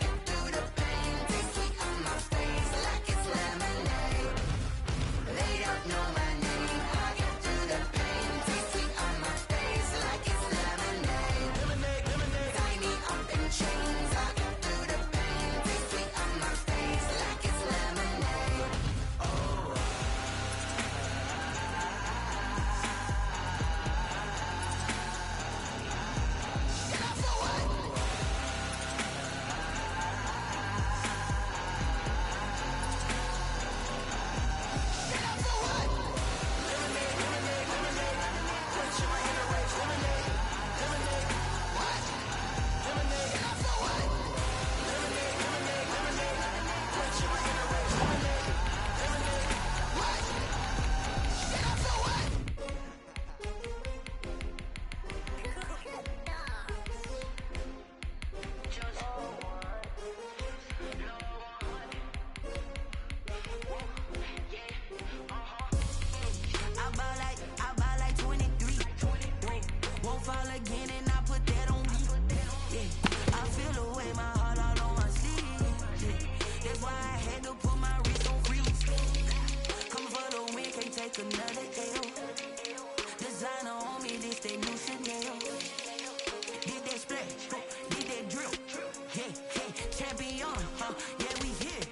S16: champion, yeah, we here.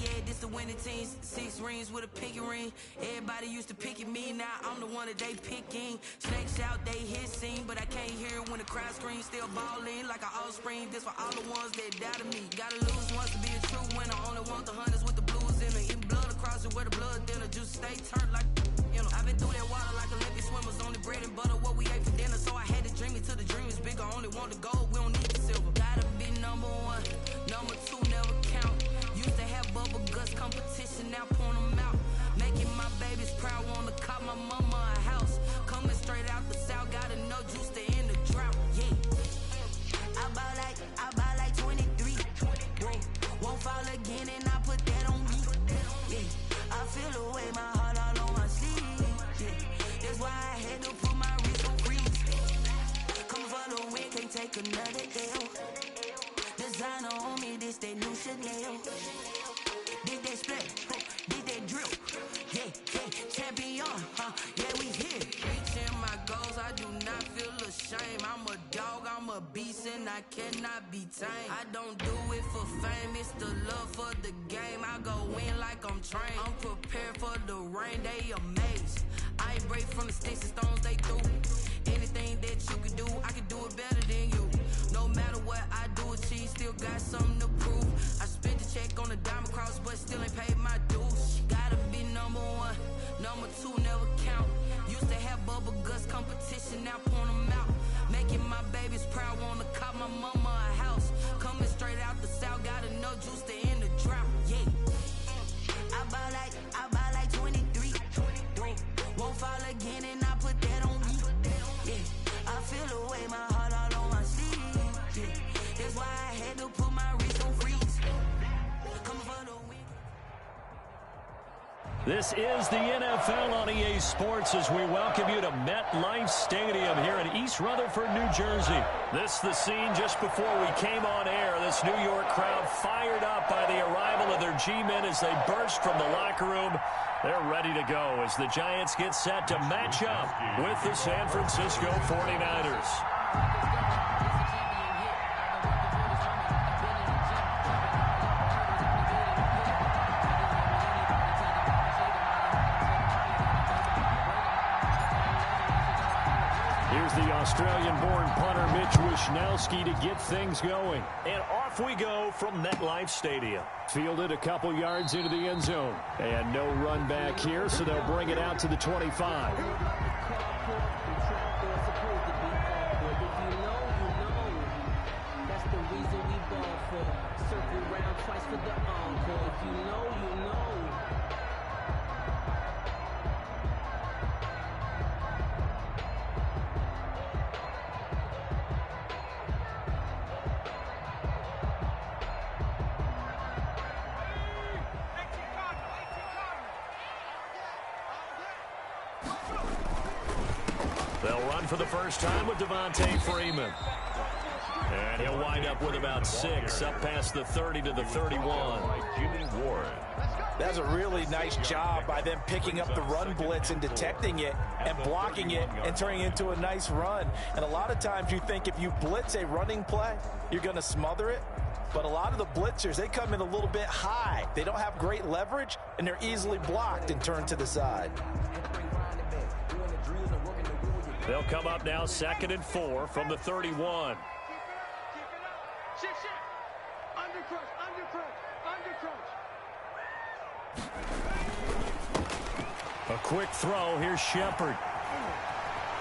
S16: Yeah, this the winning teams. 6 rings with a pinky ring. Everybody used to pick at me, now I'm the one that they picking. Snakes out, they hit scene, but I can't hear it when the crowd screams. Still balling like an offspring. This for all the ones that doubted me. Gotta lose once to be a true winner. Only want the hunters with the blues in it. Eating blood across it where the blood thinner. Just stay turned like, you know. I've been through that water like Olympic swimmers. Only bread and butter, what we ate for dinner. So I had to dream it till the dream is bigger. Only want the gold, we don't need the silver. Gotta be number 1, number 2 never count. Used to have bubble guts competition, now point them out. Making my babies proud, wanna cop my mama a house. Coming straight out the south, gotta know juice to end the drought. Yeah, I buy like 23. Won't fall again, and I put that on me. Yeah, I feel the way, my heart all on my sleeve. Yeah, that's why I had to put my wrist on freeze. Coming for the win, can't take another L. Designer on me, this that new Chanel. Did that split, did that drill. Yeah, champion, yeah, we here. Reaching my goals, I do not feel ashamed. I'm a dog, I'm a beast, and I cannot be tamed. I don't do it for fame, it's the love for the game. I go in like I'm trained. I'm prepared for the rain, they amazed. I ain't break from the sticks and stones they threw. Anything that you can do, I can do it better than you. No matter what I do, achieve, still got something to prove. I spent the check on the diamond cross, but still ain't paid my dues. Gotta be number 1, number 2 never count. Used to have bubble guts competition, now point them out. Making my babies proud, wanna cop my mama a house. Coming straight out the south, gotta know juice to end the drought. Yeah, I buy like 23. Won't fall again, and I put that on me. Yeah, I feel the way, my heart all on my sleeve. Yeah, that's why I had to put my wrist on freeze. Coming for the win.
S5: This is the NFL on EA Sports as we welcome you to MetLife Stadium here in East Rutherford, New Jersey. This is the scene just before we came on air. This New York crowd fired up by the arrival of their G-men as they burst from the locker room. They're ready to go as the Giants get set to match up with the San Francisco 49ers. Here's the Australian-born punter Mitch Wishnowsky to get things going.
S1: And off we go from MetLife Stadium.
S5: Fielded a couple yards into the end zone. And no run back here, so they'll bring it out to the 25.
S17: That's the reason we ball for. Circle round twice for the encore. If you know, you know.
S1: They'll run for the first time with Devontae Freeman. And he'll wind up with about 6 up past the 30 to the 31.
S4: That's a really nice job by them picking up the run blitz and detecting it and blocking it and turning it into a nice run. And a lot of times you think if you blitz a running play, you're going to smother it. But a lot of the blitzers, they come in a little bit high. They don't have great leverage, and they're easily blocked and turned to the side.
S1: They'll come up now 2nd and 4 from the 31. A quick throw. Here's Shepard.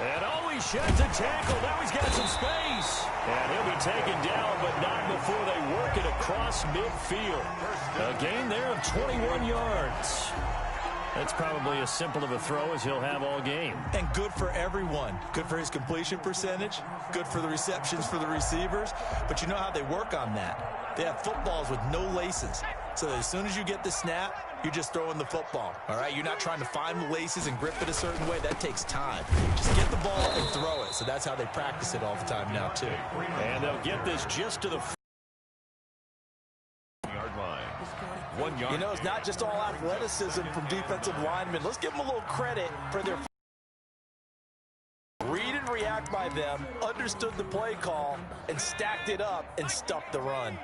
S1: And he sheds a tackle. Now he's got some space. And he'll be taken down, but not before they work it across midfield. A gain there of 21 yards. That's probably as simple of a throw as he'll have all game.
S4: And good for everyone. Good for his completion percentage. Good for the receptions for the receivers. But you know how they work on that. They have footballs with no laces. So as soon as you get the snap, you're just throwing the football. All right? You're not trying to find the laces and grip it a certain way. That takes time. Just get the ball and throw it. So that's how they practice it all the time now, too.
S1: And they'll get this just to the 1 yard.
S4: You know, it's not just all athleticism from defensive linemen. Let's give them a little credit for their read and react by them, understood the play call, and stacked it up and stuffed the run.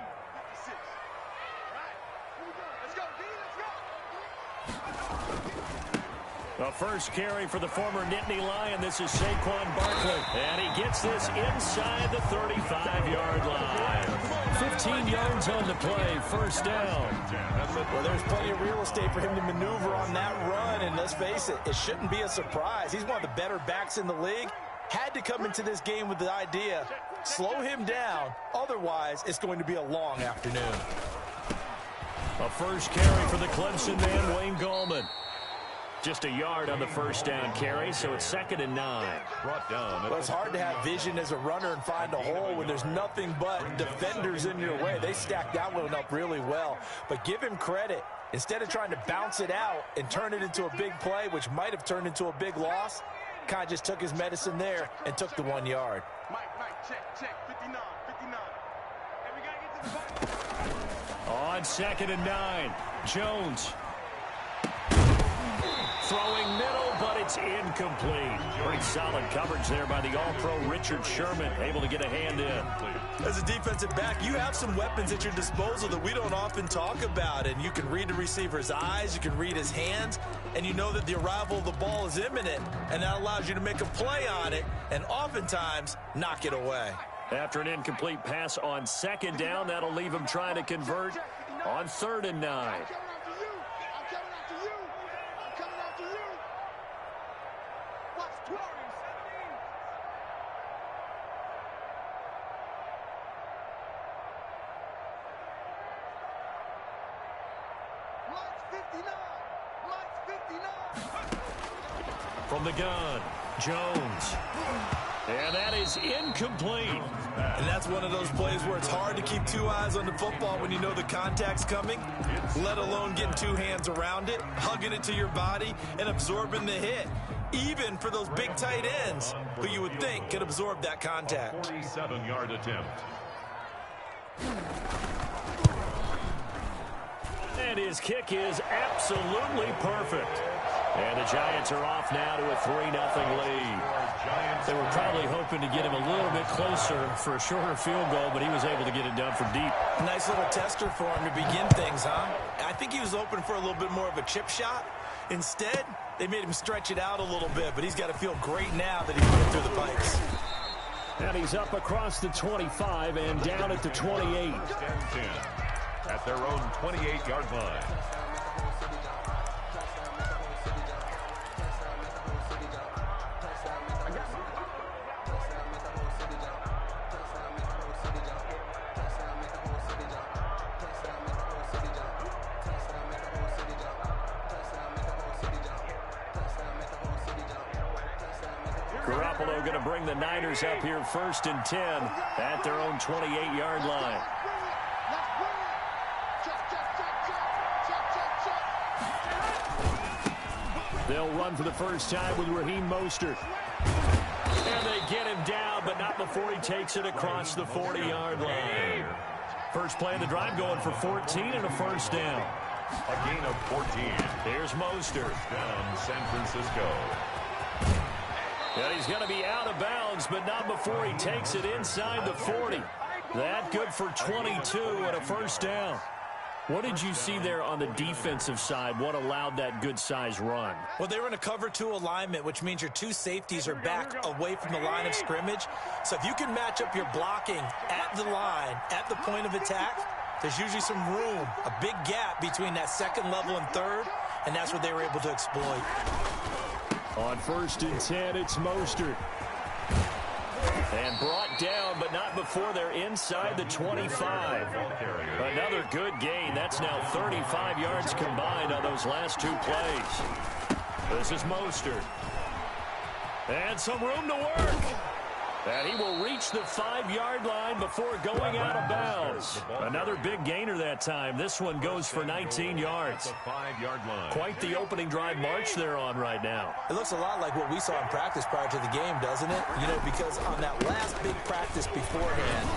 S5: The first carry for the former Nittany Lion. This is Saquon Barkley. And he gets this inside the 35-yard line. 15 yards on the play. First down.
S4: Well, there's plenty of real estate for him to maneuver on that run. And let's face it, it shouldn't be a surprise. He's one of the better backs in the league. Had to come into this game with the idea, slow him down. Otherwise, it's going to be a long afternoon.
S5: A first carry for the Clemson man, Wayne Gallman. Just a yard on the first down carry, so it's 2nd and 9.
S3: Brought down.
S4: Well, it's hard to have vision as a runner and find a hole when there's nothing but defenders in your way. They stacked that one up really well. But give him credit. Instead of trying to bounce it out and turn it into a big play, which might have turned into a big loss, kind of just took his medicine there and took the 1 yard.
S9: Mike, check, 59. And we got to get to the ball.
S5: On 2nd and 9, Jones. Throwing middle, but it's incomplete. Pretty solid coverage there by the All-Pro Richard Sherman, able to get a hand in.
S4: As a defensive back, you have some weapons at your disposal that we don't often talk about, and you can read the receiver's eyes, you can read his hands, and you know that the arrival of the ball is imminent, and that allows you to make a play on it, and oftentimes knock it away.
S5: After an incomplete pass on 2nd down, that'll leave him trying to convert on 3rd and 9. From the gun, Jones. And that is incomplete.
S4: And that's one of those plays where it's hard to keep 2 eyes on the football when you know the contact's coming, let alone getting 2 hands around it, hugging it to your body, and absorbing the hit. Even for those big tight ends who you would think could absorb that contact.
S3: 47-yard attempt.
S5: And his kick is absolutely perfect. And the Giants are off now to a 3-0 lead. They were probably hoping to get him a little bit closer for a shorter field goal, but he was able to get it done from deep.
S4: Nice little tester for him to begin things, huh? I think he was open for a little bit more of a chip shot. Instead, they made him stretch it out a little bit, but he's got to feel great now that he put it through the pipes.
S5: And he's up across the 25 and down at the 28.
S3: At their own 28-yard line.
S5: Garoppolo going to bring the Niners up here 1st and 10 at their own 28-yard line. They'll run for the first time with Raheem Mostert. And they get him down, but not before he takes it across the 40-yard line. First play of the drive going for 14 and a first down.
S3: A gain of 14.
S5: Here's Mostert.
S3: First down, San Francisco.
S5: And he's going to be out of bounds, but not before he takes it inside the 40. That good for 22 and a first down. What did you see there on the defensive side? What allowed that good-sized run?
S4: Well, they were in a cover 2 alignment, which means your 2 safeties are back away from the line of scrimmage. So if you can match up your blocking at the line, at the point of attack, there's usually some room, a big gap between that 2nd level and 3rd, and that's what they were able to exploit.
S5: On 1st and 10, it's Mostert. And brought down, but not before they're inside the 25. Another good gain. That's now 35 yards combined on those last 2 plays. This is Mostert. And some room to work. And he will reach the 5-yard line before going out of bounds. Another big gainer that time. This one goes for 19 yards.
S3: 5-yard line.
S5: Quite the opening drive march they're on right now.
S4: It looks a lot like what we saw in practice prior to the game, doesn't it? You know, because on that last big practice beforehand,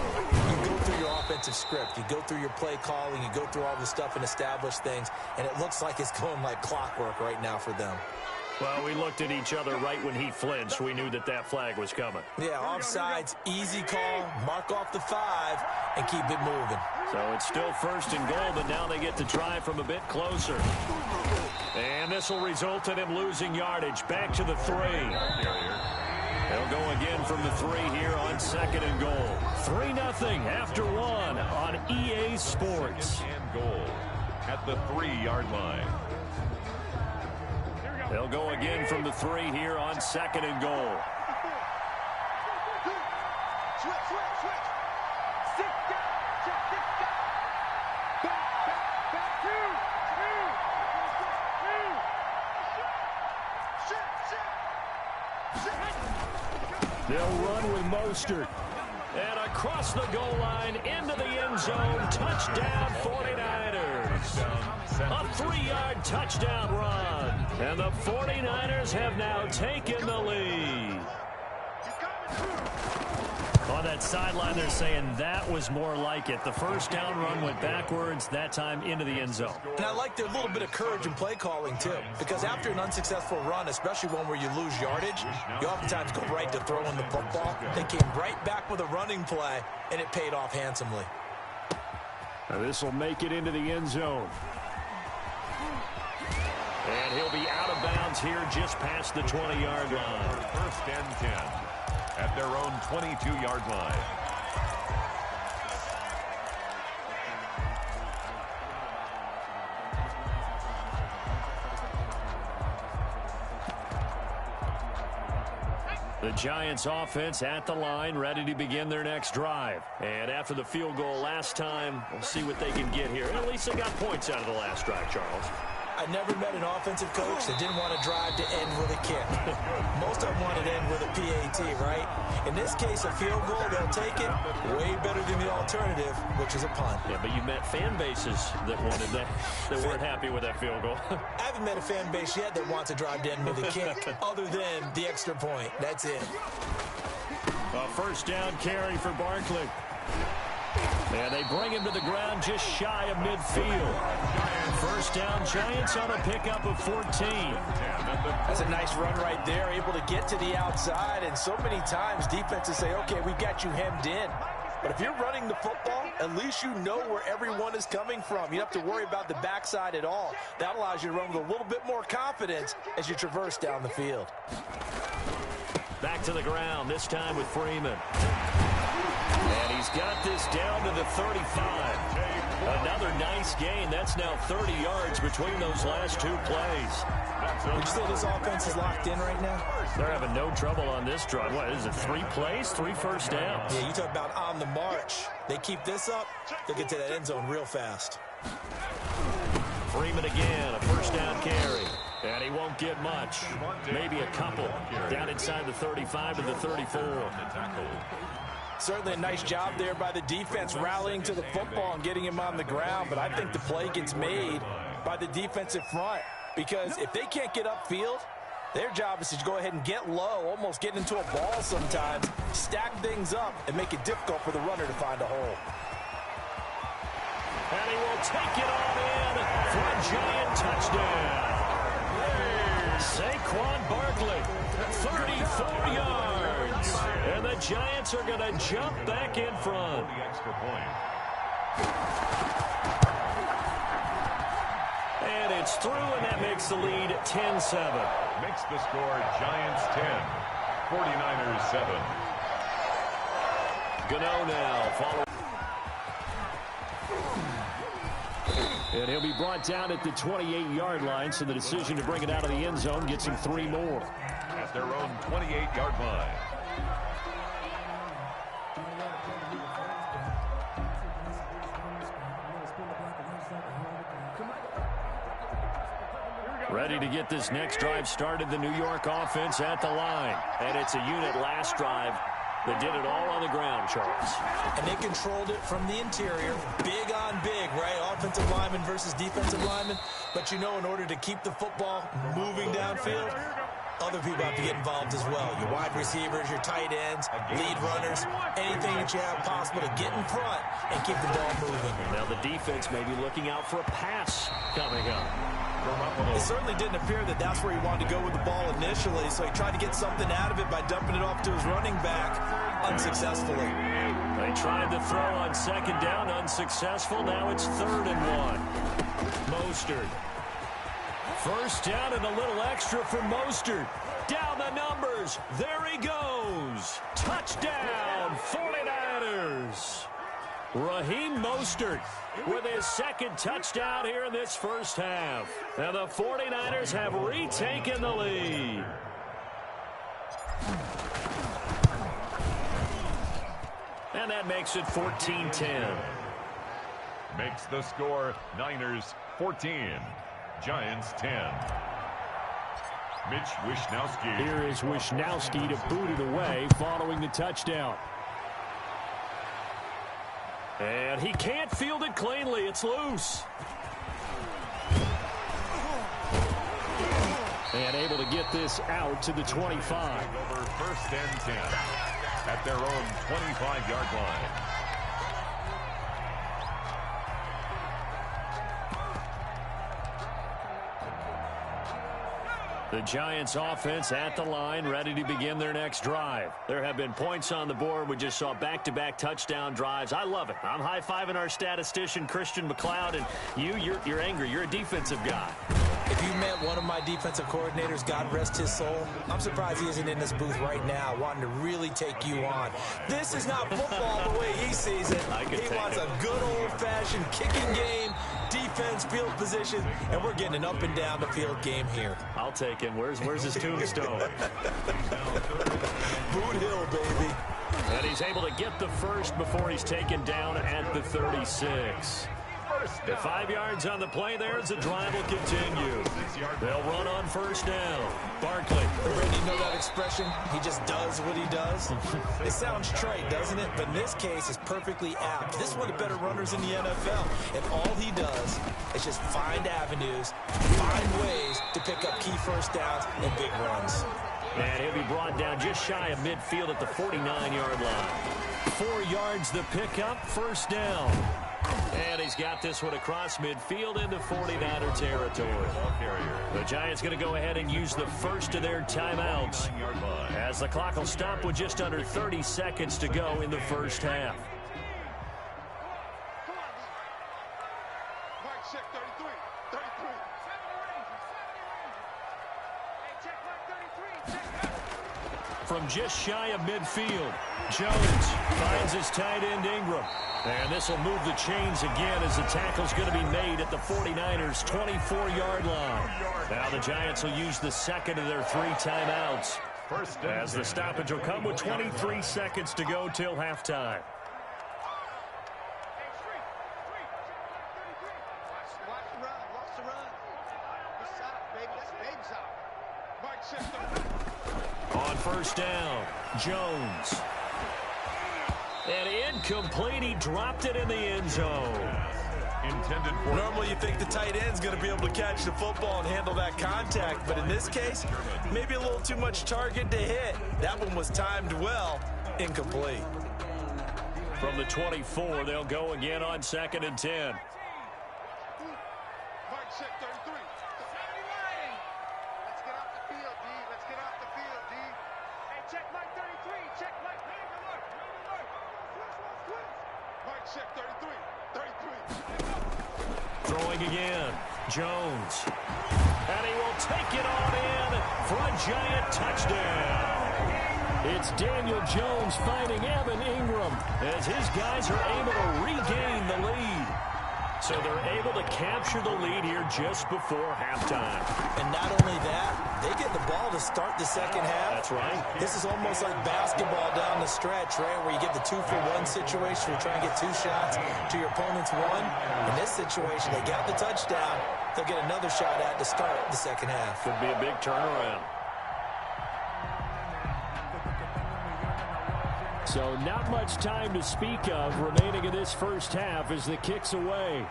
S4: you go through your offensive script. You go through your play calling. You go through all the stuff and establish things. And it looks like it's going like clockwork right now for them.
S5: Well, we looked at each other right when he flinched. We knew that that flag was coming.
S4: Yeah, offsides, easy call, mark off the 5, and keep it moving.
S5: So it's still 1st and goal, but now they get to try from a bit closer. And this will result in him losing yardage. Back to the 3. They'll go again from the 3 here on 2nd and goal. 3-0 after 1 on EA Sports.
S3: And goal at the 3-yard line.
S5: They'll go again from the 3 here on 2nd and goal. They'll run with Mostert. And across the goal line into the end zone. Touchdown 49ers. A 3-yard touchdown run. And the 49ers have now taken the lead. On that sideline, they're saying that was more like it. The first down run went backwards, that time into the end zone.
S4: And I like their little bit of courage in play calling, too. Because after an unsuccessful run, especially one where you lose yardage, you oftentimes go right to throwing the football. They came right back with a running play, and it paid off handsomely.
S5: Now this will make it into the end zone. And he'll be out of bounds here just past the 20-yard line.
S3: 1st and 10 at their own 22-yard line.
S5: The Giants offense at the line, ready to begin their next drive. And after the field goal last time, we'll see what they can get here. At least they got points out of the last drive, Charles.
S4: I never met an offensive coach that didn't want to drive to end with a kick. Most of them wanted to end with a PAT, right? In this case, a field goal, they'll take it way better than the alternative, which is a punt.
S5: Yeah, but you met fan bases that wanted that, that weren't happy with that field goal.
S4: I haven't met a fan base yet that wants to drive to end with a kick, other than the extra point. That's it.
S5: A 1st down carry for Barkley. And they bring him to the ground just shy of midfield. 1st down, Giants on a pickup of 14.
S4: That's a nice run right there, able to get to the outside. And so many times defenses say, okay, we got you hemmed in. But if you're running the football, at least you know where everyone is coming from. You don't have to worry about the backside at all. That allows you to run with a little bit more confidence as you traverse down the field.
S5: Back to the ground, this time with Freeman. And he's got this down to the 35. Another nice gain. That's now 30 yards between those last 2 plays.
S4: Would you say this offense is locked in right now?
S5: They're having no trouble on this drive. What is it, 3 plays, 3 first downs?
S4: Yeah, you talk about on the march. They keep this up, they'll get to that end zone real fast.
S5: Freeman again, a 1st down carry. And he won't get much. Maybe a couple. Down inside the 35 to the 34.
S4: Certainly a nice job there by the defense rallying to the football and getting him on the ground, but I think the play gets made by the defensive front because if they can't get upfield, their job is to go ahead and get low, almost get into a ball sometimes, stack things up, and make it difficult for the runner to find a hole.
S5: And he will take it on in for a Giant touchdown. Saquon Barkley, 34 yards. And the Giants are going to jump back in front.
S3: The extra point.
S5: And it's through, and that makes the lead 10-7.
S3: Makes the score Giants 10, 49ers 7.
S5: Gano now follow. And he'll be brought down at the 28-yard line, so the decision to bring it out of the end zone gets him 3 more.
S3: At their own 28-yard line.
S5: Ready to get this next drive started, the New York offense at the line. And it's a unit last drive that did it all on the ground, Charles.
S4: And they controlled it from the interior. Big on big, right? Offensive lineman versus defensive lineman. But you know, in order to keep the football moving downfield, other people have to get involved as well. Your wide receivers, your tight ends, lead runners, anything that you have possible to get in front and keep the ball moving.
S5: Now the
S1: defense may be looking out for a pass coming up.
S4: It certainly didn't appear that that's where he wanted to go with the ball initially, so he tried to get something out of it by dumping it off to his running back unsuccessfully.
S5: They tried to throw on second down, unsuccessful. Now it's 3rd and 1. Mostert. First down and a little extra for Mostert. Down the numbers. There he goes. Touchdown, 49ers. Raheem Mostert with his 2nd touchdown here in this first half. And the 49ers have retaken the lead. And that makes it 14-10.
S3: Makes the score Niners 14, Giants 10. Mitch Wishnowsky.
S5: Here is Wishnowsky to boot it away following the touchdown. And he can't field it cleanly. It's loose. And able to get this out to the 25.
S3: Over 1st and 10 at their own 25-yard line.
S5: The Giants offense at the line, ready to begin their next drive. There have been points on the board. We just saw back-to-back touchdown drives. I love it. I'm high-fiving our statistician, Christian McLeod, and you're angry. You're a defensive guy.
S4: If you met one of my defensive coordinators, God rest his soul, I'm surprised he isn't in this booth right now wanting to really take you on. This is not football the way he sees it. He wants a good old-fashioned kicking game, defense, field position, and we're getting an up-and-down-the-field game here.
S5: I'll take him. Where's his tombstone?
S4: Boot Hill, baby.
S5: And he's able to get the first before he's taken down at the 36. The 5 yards on the play there as the drive will continue. They'll run on first down. Barkley.
S4: Brady, you know that expression? He just does what he does. It sounds trite, doesn't it? But in this case, it's perfectly apt. This is one of the better runners in the NFL. And all he does is just find avenues, find ways to pick up key first downs and big runs.
S5: And he'll be brought down just shy of midfield at the 49-yard line. 4 yards the pickup, first down. And he's got this one across midfield into 49er territory. The Giants going to go ahead and use the first of their timeouts as the clock will stop with just under 30 seconds to go in the first half. From just shy of midfield, Jones finds his tight end Ingram. And this will move the chains again as the tackle's going to be made at the 49ers' 24-yard line. Now the Giants will use the second of their 3 timeouts as the stoppage will come with 23 seconds to go till halftime. On first down, Jones. And incomplete. He dropped it in the end zone.
S3: Intended for.
S4: Normally you think the tight end's going to be able to catch the football and handle that contact, but in this case, maybe a little too much target to hit. That one was timed well. Incomplete.
S5: From the 24, they'll go again on 2nd and 10. Throwing again, Jones. And he will take it on in for a Giant touchdown. It's Daniel Jones finding Evan Ingram as his guys are able to regain the lead. So they're able to capture the lead here just before halftime.
S4: And not only that, they get the ball to start the second half.
S5: That's right.
S4: This is almost like basketball down the stretch, right, where you get the 2-for-1 situation. You're trying to get 2 shots to your opponent's 1. In this situation, they got the touchdown. They'll get another shot at to start the second half.
S5: Could be a big turnaround. So not much time to speak of remaining in this first half as the kick's away.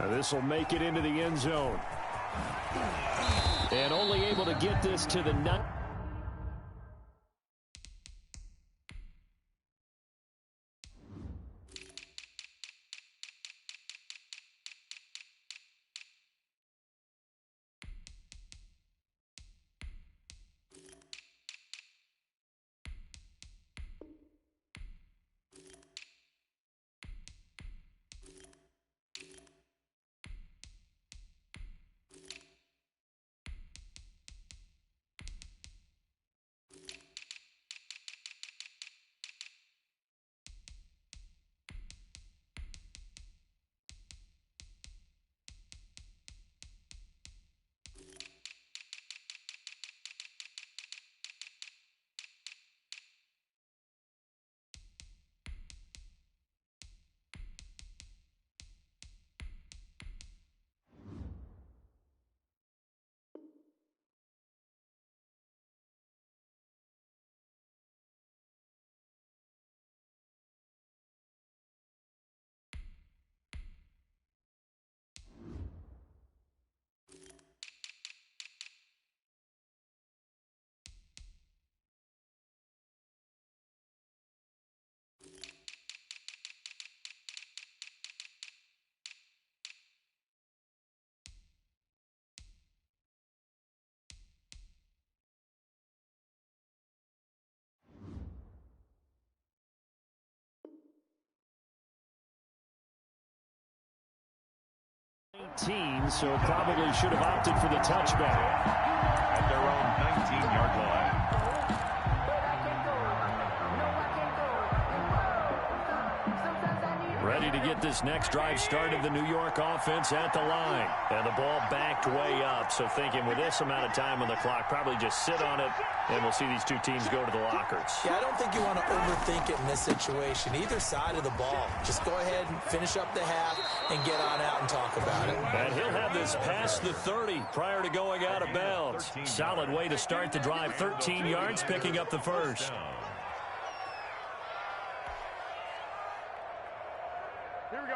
S5: This will make it into the end zone. And only able to get this to the nut. 18, so probably should have opted for the touchback.
S3: At their own 19-yard line.
S5: Ready to get this next drive started, the New York offense at the line. And the ball backed way up, so thinking with this amount of time on the clock, probably just sit on it, and we'll see these two teams go to the lockers.
S4: Yeah, I don't think you want to overthink it in this situation. Either side of the ball. Just go ahead and finish up the half and get on out and talk about it.
S5: And he'll have this past the 30 prior to going out of bounds. Solid way to start the drive. 13 yards, picking up the first.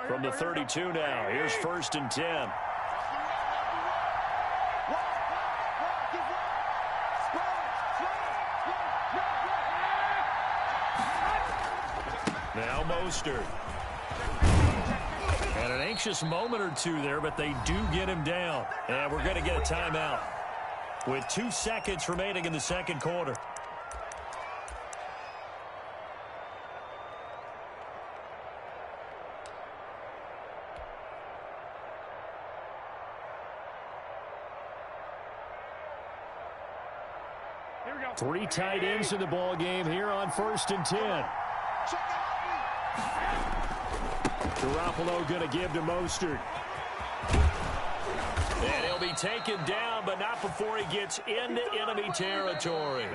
S5: From the 32 now, here's 1st and 10. Now Mostert. And an anxious moment or two there, but they do get him down. And we're going to get a timeout with 2 seconds remaining in the second quarter. Three tight ends in the ball game here on 1st and 10. Garoppolo going to give to Mostert. And he'll be taken down, but not before he gets into enemy territory.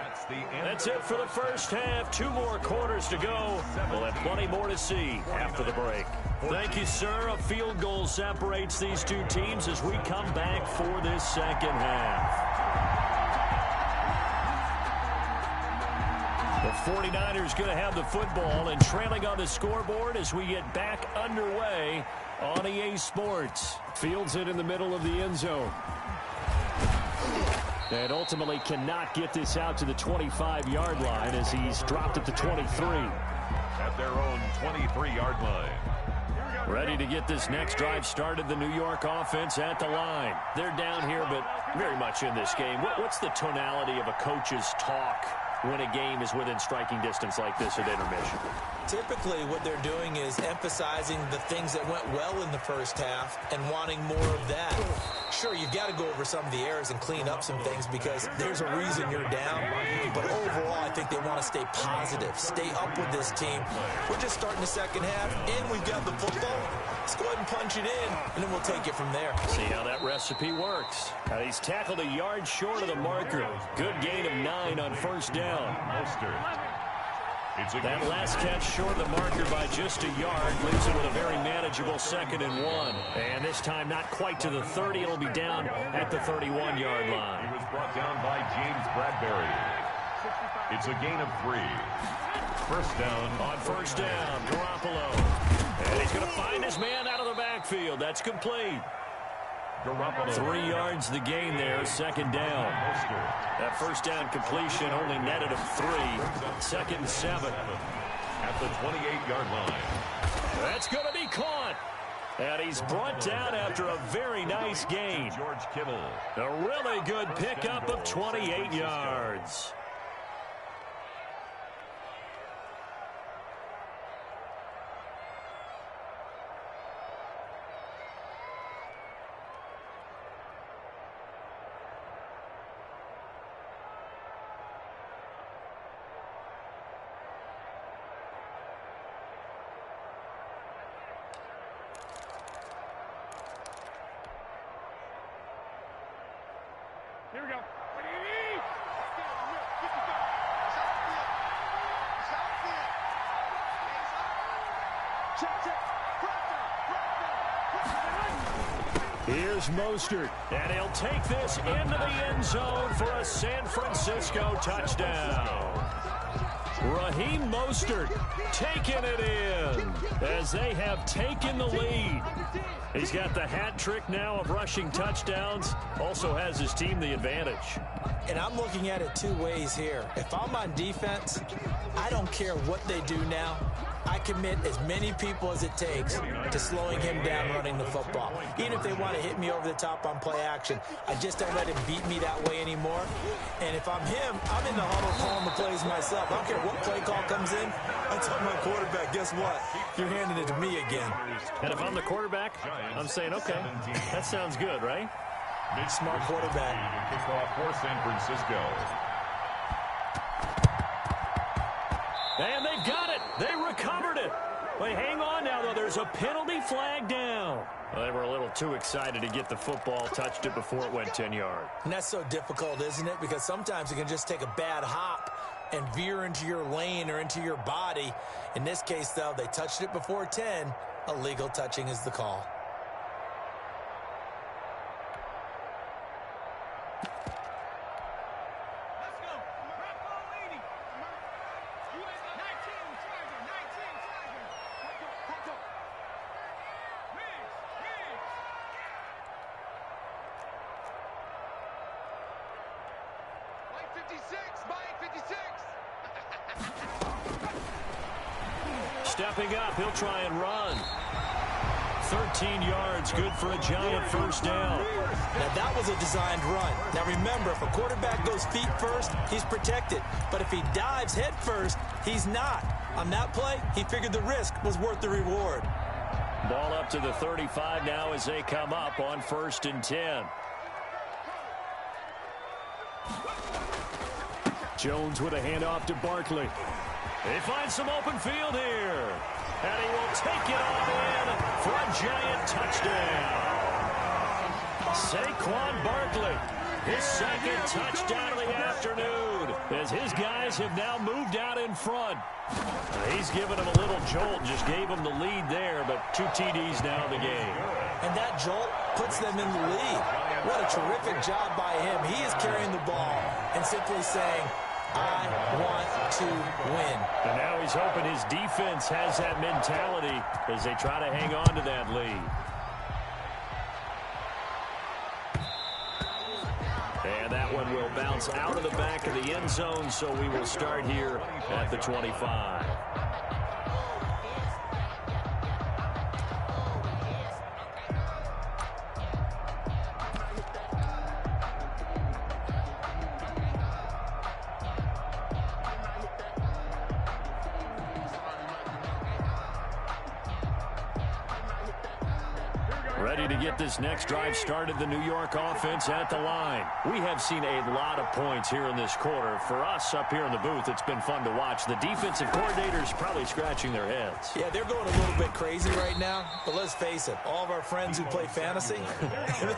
S5: That's it for the first half. 2 more quarters to go. We'll have plenty more to see after the break. Thank you, sir. A field goal separates these two teams as we come back for this second half. The 49ers going to have the football and trailing on the scoreboard as we get back underway on EA Sports. Fields it in the middle of the end zone. And ultimately cannot get this out to the 25-yard line as he's dropped at the 23.
S3: At their own 23-yard line.
S5: Ready to get this next drive started, the New York offense at the line. They're down here, but very much in this game. What's the tonality of a coach's talk when a game is within striking distance like this at intermission?
S4: Typically, what they're doing is emphasizing the things that went well in the first half and wanting more of that. Sure, you've got to go over some of the errors and clean up some things because there's a reason you're down. But overall, I think they want to stay positive, stay up with this team. We're just starting the second half, and we've got the football. Let's go ahead and punch it in, and then we'll take it from there.
S5: See how that recipe works. He's tackled a yard short of the marker. Good gain of 9 on 1st down. That last catch short of the marker by just a yard leaves it with a very manageable 2nd and 1. And this time not quite to the 30. It'll be down at the 31-yard line.
S3: He was brought down by James Bradbury. It's a gain of 3. 1st down.
S5: On 1st down, Garoppolo. And he's going to find his man out of the backfield. That's complete.
S3: Garoppolo.
S5: 3 yards the gain there, 2nd down. That 1st down completion only netted of 3. 2nd and 7.
S3: At the 28-yard line.
S5: That's going to be caught. And he's brought down after a very nice gain.
S3: George Kittle.
S5: A really good pickup of 28 yards.
S18: Here we go.
S5: Here's Mostert, and he'll take this into the end zone for a San Francisco touchdown. Raheem Mostert taking it in as they have taken the lead. He's got the hat trick now of rushing touchdowns, also has his team the advantage.
S4: And I'm looking at it 2 ways here. If I'm on defense, I don't care what they do now. I commit as many people as it takes to slowing him down running the football. Even if they want to hit me over the top on play action, I just don't let him beat me that way anymore. And if I'm him, I'm in the huddle calling the plays myself. I don't care what play call comes in. I tell my quarterback, guess what? You're handing it to me again.
S5: And if I'm the quarterback, I'm saying, okay, that sounds good, right?
S4: Smart quarterback.
S3: Kick off for San Francisco.
S5: And they've got it. They recovered it. Wait, hang on now, though. There's a penalty flag down. Well, they were a little too excited to get the football, touched it before it went 10 yards.
S4: And that's so difficult, isn't it? Because sometimes you can just take a bad hop and veer into your lane or into your body. In this case, though, they touched it before 10. Illegal touching is the call.
S5: Stepping up, he'll try and run. 13 yards, good for a giant first down.
S4: Now, that was a designed run. Now, remember, if a quarterback goes feet first, he's protected. But if he dives head first, he's not. On that play, he figured the risk was worth the reward.
S5: Ball up to the 35 now as they come up on 1st and 10. Jones with a handoff to Barkley. They find some open field here. And he will take it all in for a giant touchdown. Saquon Barkley, his second touchdown of the afternoon, as his guys have now moved out in front. He's given them a little jolt, just gave them the lead there, but 2 TDs now in the game.
S4: And that jolt puts them in the lead. What a terrific job by him. He is carrying the ball and simply saying, I want to win.
S5: And now he's hoping his defense has that mentality as they try to hang on to that lead. And that one will bounce out of the back of the end zone, so we will start here at the 25. Ready to get this next drive started, the New York offense at the line. We have seen a lot of points here in this quarter. For us up here in the booth, it's been fun to watch. The defensive coordinators probably scratching their heads.
S4: Yeah, they're going a little bit crazy right now, but let's face it, all of our friends who play fantasy,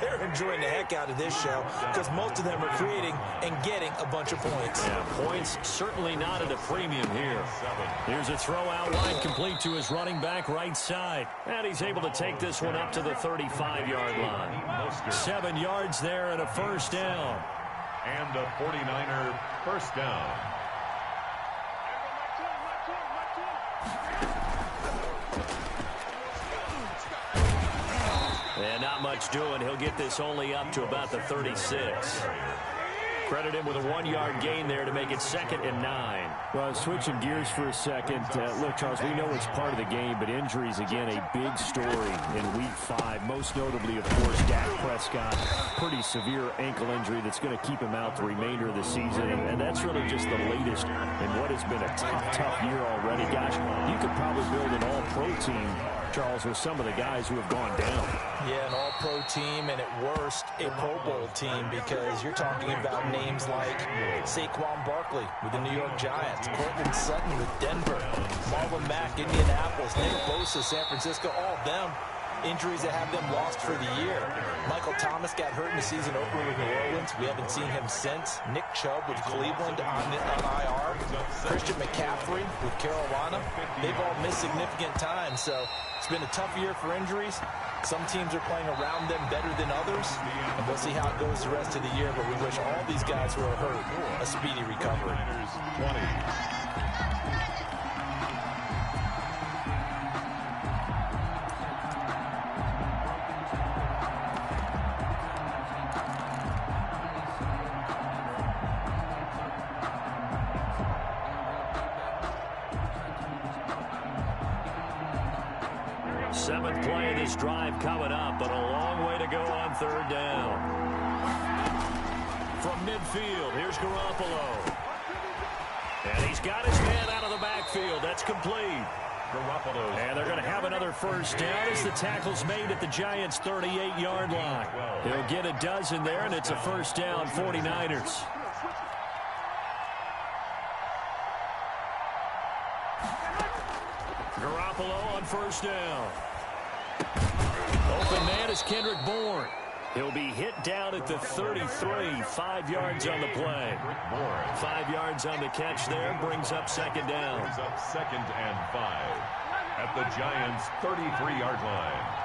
S4: they're enjoying the heck out of this show because most of them are creating and getting a bunch of points.
S5: Yeah, points certainly not at a premium here. Here's a throw out wide, complete to his running back right side. And he's able to take this one up to the 35-yard line. 7 yards there and a first down.
S3: And a 49er first down.
S5: And not much doing. He'll get this only up to about the 36. Credit him with a 1-yard gain there to make it 2nd and 9.
S19: Well, switching gears for a second. Look, Charles, we know it's part of the game, but injuries, again, a big story in Week 5. Most notably, of course, Dak Prescott. Pretty severe ankle injury that's going to keep him out the remainder of the season. And that's really just the latest in what has been a tough year already. Gosh, you could probably build an all-pro team, Charles, with some of the guys who have gone down.
S4: Yeah, an all-pro team, and at worst, a Pro Bowl team, because you're talking about names like Saquon Barkley with the New York Giants, Cortland Sutton with Denver, Marlon Mack, Indianapolis, Nick Bosa, San Francisco, all of them injuries that have them lost for the year. Michael Thomas got hurt in the season opener with New Orleans. We haven't seen him since. Nick Chubb with Cleveland on IR. Christian McCaffrey with Carolina. They've all missed significant time, so it's been a tough year for injuries. Some teams are playing around them better than others, and we'll see how it goes the rest of the year, but we wish all these guys who are hurt a speedy recovery.
S3: 20.
S5: 7th play of this drive coming up, but a long way to go on 3rd down. From midfield, here's Garoppolo. And he's got his man out of the backfield. That's complete. And they're going to have another first down as the tackle's made at the Giants' 38-yard line. He'll get a dozen there, and it's a first down, 49ers. Garoppolo on first down. Open man is Kendrick Bourne. He'll be hit down at the 33, 5 yards on the play. 5 yards on the catch there, brings up second down.
S3: Brings up 2nd and 5 at the Giants' 33-yard line.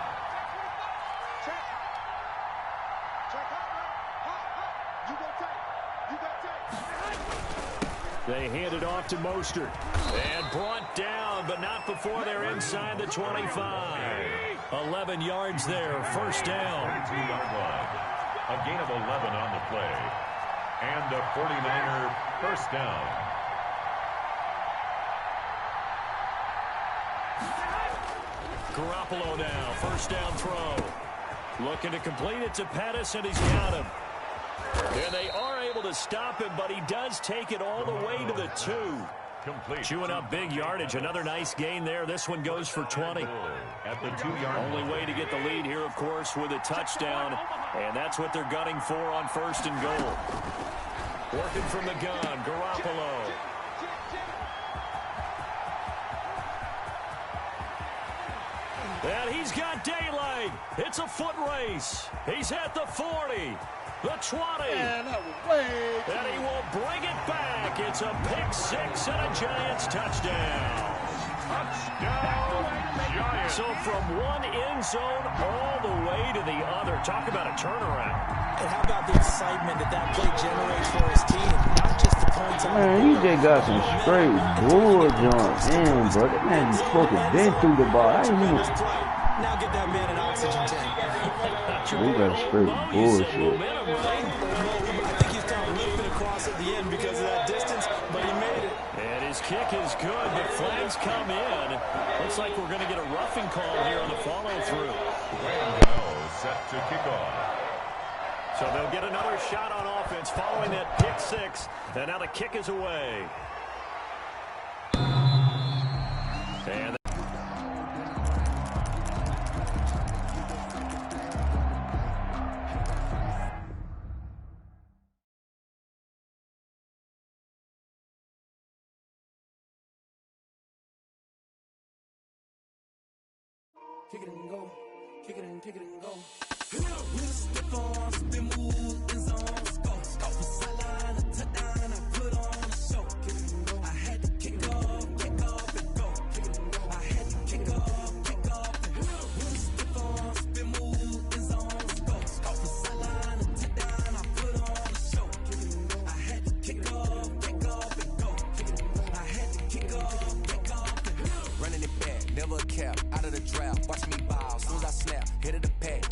S5: They hand it off to Mostert. And brought down, but not before they're inside the 25. 11 yards there, first down.
S3: 32-yard line. A gain of 11 on the play. And a 49er first down.
S5: Garoppolo now, first down throw. Looking to complete it to Pettis, and he's got him. And they are able to stop him, but he does take it all the way to the 2.
S3: Complete.
S5: Chewing up big yardage. Another nice gain there. This one goes for 20.
S3: At the 2-yard line.
S5: Only way to get the lead here, of course, with a touchdown. And that's what they're gunning for on first and goal. Working from the gun, Garoppolo. And he's got daylight. It's a foot race. He's at the 40. The 20.
S9: Man, that was way
S5: and he will bring it back. It's a pick 6 and a Giants touchdown.
S3: Touchdown, Giants.
S5: So from one end zone all the way to the other. Talk about a turnaround.
S4: And how about the excitement that play generates for his team? Not just the points on
S2: Man, he just got some straight bull jumps in, bro. That man is supposed to bend through the ball. I ain't even...
S4: Now get that man an oxygen tank.
S2: We got straight bullshit.
S4: I think he's kind of limping across at the end because of that distance, but he made it.
S5: And his kick is good, but flags come in. Looks like we're going to get a roughing call here on the follow-through.
S3: Set to kick off.
S5: So they'll get another shot on offense following that pick 6, and now the kick is away. And
S6: kick it and go, kick it and go.
S12: Running it back, never a cap, out of the draft. Watch me ball, soon as I snap, hit of the pack.